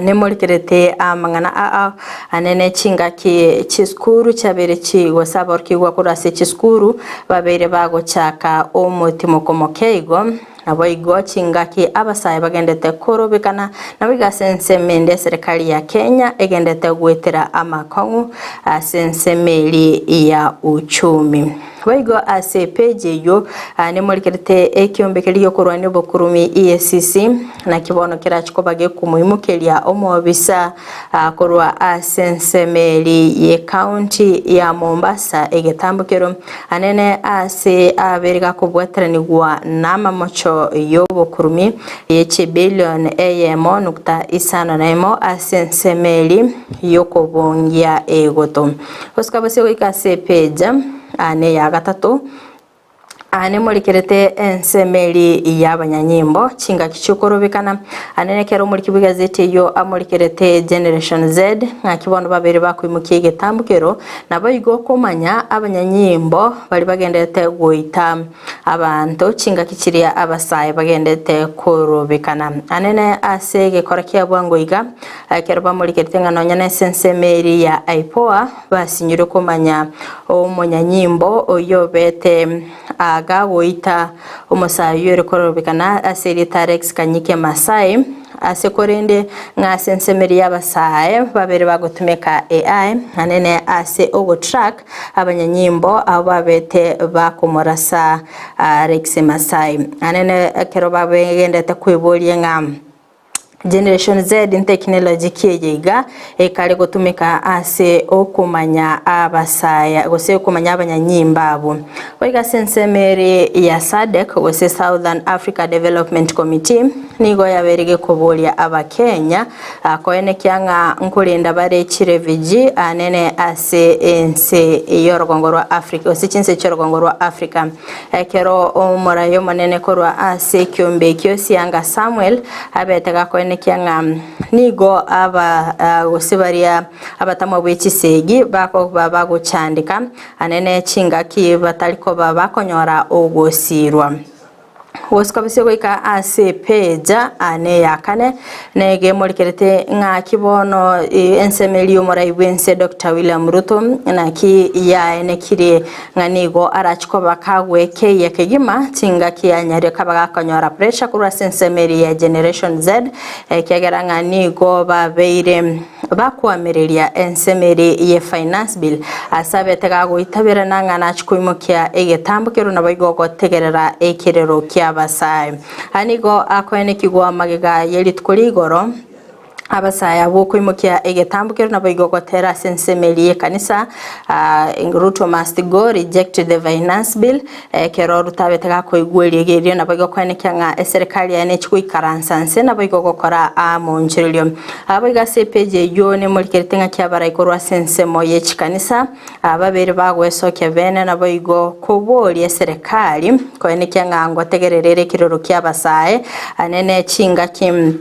[SPEAKER 1] nemolikerete amang'ana anene chinga ki chiskuru chabere chigwa sabor kigwa kurase chiskuru babere bagochaka omutimo komokeigo nabo igo chingaki abasaye bagendete korobekana nabo igasensemende serikali ya Kenya egendete gwetera amakongu asensemeli ya uchumi Waigo ase peje yo nemolikerete ekiombekeli yokorwane bokurumi EACC na kibono kirachikobage kumuimukelia omobisa korwa asensemeli ye county ya Mombasa egetambukero anene ase aberega kubwateranigwa namamocho yobokurumi yeche billion eyemo nukta isano naimo asensemeli yokobongia egoto oskabase wikase peja ane ya gatatu ane molikerete ensemeli y'abanyanyimbo chinga kichukorobekana anene kero muri kibigazeti yo amolikerete Generation Z ngakibono babere bakwimukiye getambukero nabo igo komanya abanyanyimbo bari bagendete goita abantu chinga kichiria abasaye bagendete korobekana anene asege korakia bwango iga kero bamolikerete nganonya na ensemeli ya IPOA basinyire komanya omonyanyimbo oyo bete gagoita umusayo yerekorobekana aseri Tarex Kanyike Masai asekorende ngasensemeri y'abasaye babere bagotumeka AI anene ase ogo track abanyanyimbo ababete bakomorasa Rex Masai anene kero babegendete kwiboliye ngam Generation Z in technology kiyiga ekale gotumika ase okumanya abasaya gose okumanya abanyanyimba abo oiga sensemeri ya SADC gose Southern Africa Development Committee nigo yaberege kobolia abakenya koene kyanga nkulinda bare chireviji anene ase ense yorogongorwa Africa gose chinse chorogongorwa Africa kero omorayo manene korwa ase kyombe kyosianga Samuel abetega koene kyanga nigo aba gosibaria abatamo bwechisegi bako babago chandika anene chinga ki bataliko babakonyora ogosirwa woskabise goika ase peja ane yakane nege molikerete nga kibono ensemeli umoraiwense Dr. William Ruto na ki ya ene kire nganigo arachiko bakagweke yakegima tinga kianyare kabaga konyora pressure kura ensemeli ya Generation Z kegera nganigo babeire bakwamereria ensemeli ye finance bill asabe tegago itabera nanga nachikuimukia egetambukero nabayigo tegerera ekirero ky'abasaye anigo akwene kigwa magega yelitkuligoro abasaya bokwimukia egetambukero nabayigo gotera sensemeli ye kanisa Ruto must go reject the finance bill kero rutabetega koigweligerio nabayigo kwene kyanga serikali ya nechikuikaransanse nabayigo gokora amonchirilyo abayiga sepeje yone muliketenga kyabara ikorwa sensemo ye chikanisa ababere bagweso kevene nabayigo koboli serikali kwene kyanga ngotegererere kiroro kyabasaye anene chinga kim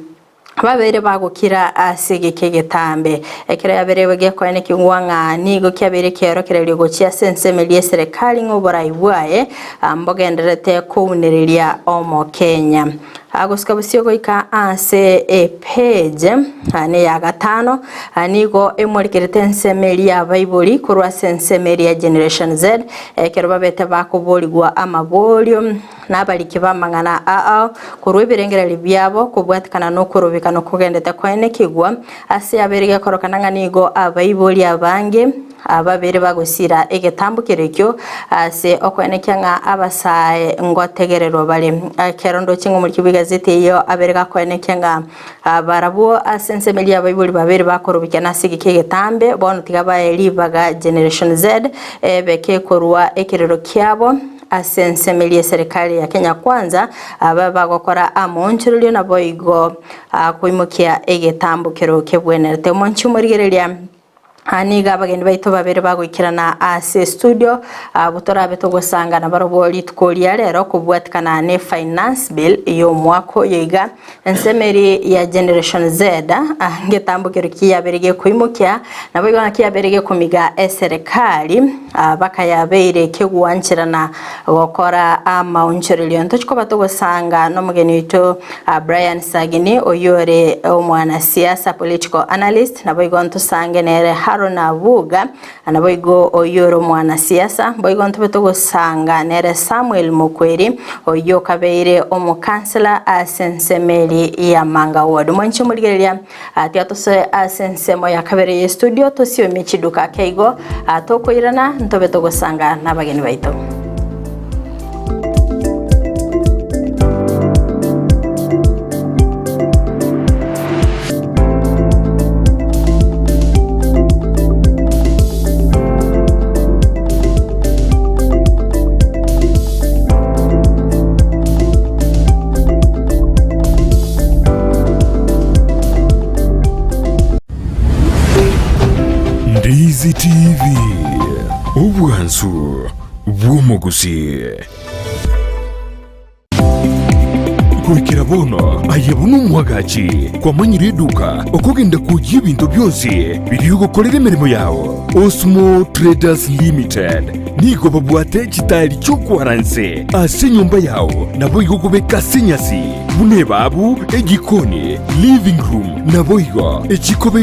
[SPEAKER 1] babere bagukira asige kegetambe ekera yaberewe gekwane kingwanga nigo kyabere kero kirelyo gochia sensemeli serikali ngobora ibwaye ambogenderete kuunereria omo Kenya agoskabusio goika ase page ane ya gatano anigo emolikerete ensemeli ya Bible kurwa sensemeli ya Generation Z kero babete bakoboligwa amabolio nabaliki bamangana kurwe birengerali byabo kubwatikana no kurubika no kugendeta kwene kigwa ase aberege korokana nigo abayiboli abange ababere bagusira egetambukire kyo ase okwene kyanga abasaye ngotegerero bale kerondo kingo muri kibigazete yo aberega kwene kyanga barabo asensemeli abayiboli babere bakorubika nasige kegetambe bono tigabaye libaga Generation Z beke korwa ekirero kyabo asensemeli serikali ya Kenya kwanza ababa gokora amonchirilyo naboigo kuimukia egetambukiro kebwenerete monchi murigerelia haniga abageni baitu babere bagwikirana ase studio butorabe tugusangana barobori tukoria rero kubwatikana ne finance bill iyo mwako yiga ensemeri ya generation Z ngetambukiro kiyaberege kuimukia nabo igona kiyaberege kumiga serikali bakayabeire kigwanchirana gukora amaunchirilion tuchiko batugusanga no mugeni witu Brian Sagini oyore omwana siasa political analyst nabo igona tusange nere Haruna Vuga anaboigo oyoro mwana siasa boigo ntubetugusanga nere Samuel Mukweri oyo kabeire omukansela asensemeri ya Manga Ward mwanchi muligereria atiatose asensemo ya kabere ye studio tosio michiduka keigo atokoirana ntubetugusanga nabageni baitu.
[SPEAKER 25] Ndizi TV obwansu bw'omuguzi kwekera bono ayebuna omwagachi kwamanyira eduka okugenda kujya ebintu byose biri gukorera emirimo yawo. Osmo Traders Limited nigo babwate ekitali ky'okwaranse ase nyumba yawo nabo igo kubeka senyasi bune babu egikoni living room nabo igo ekikobe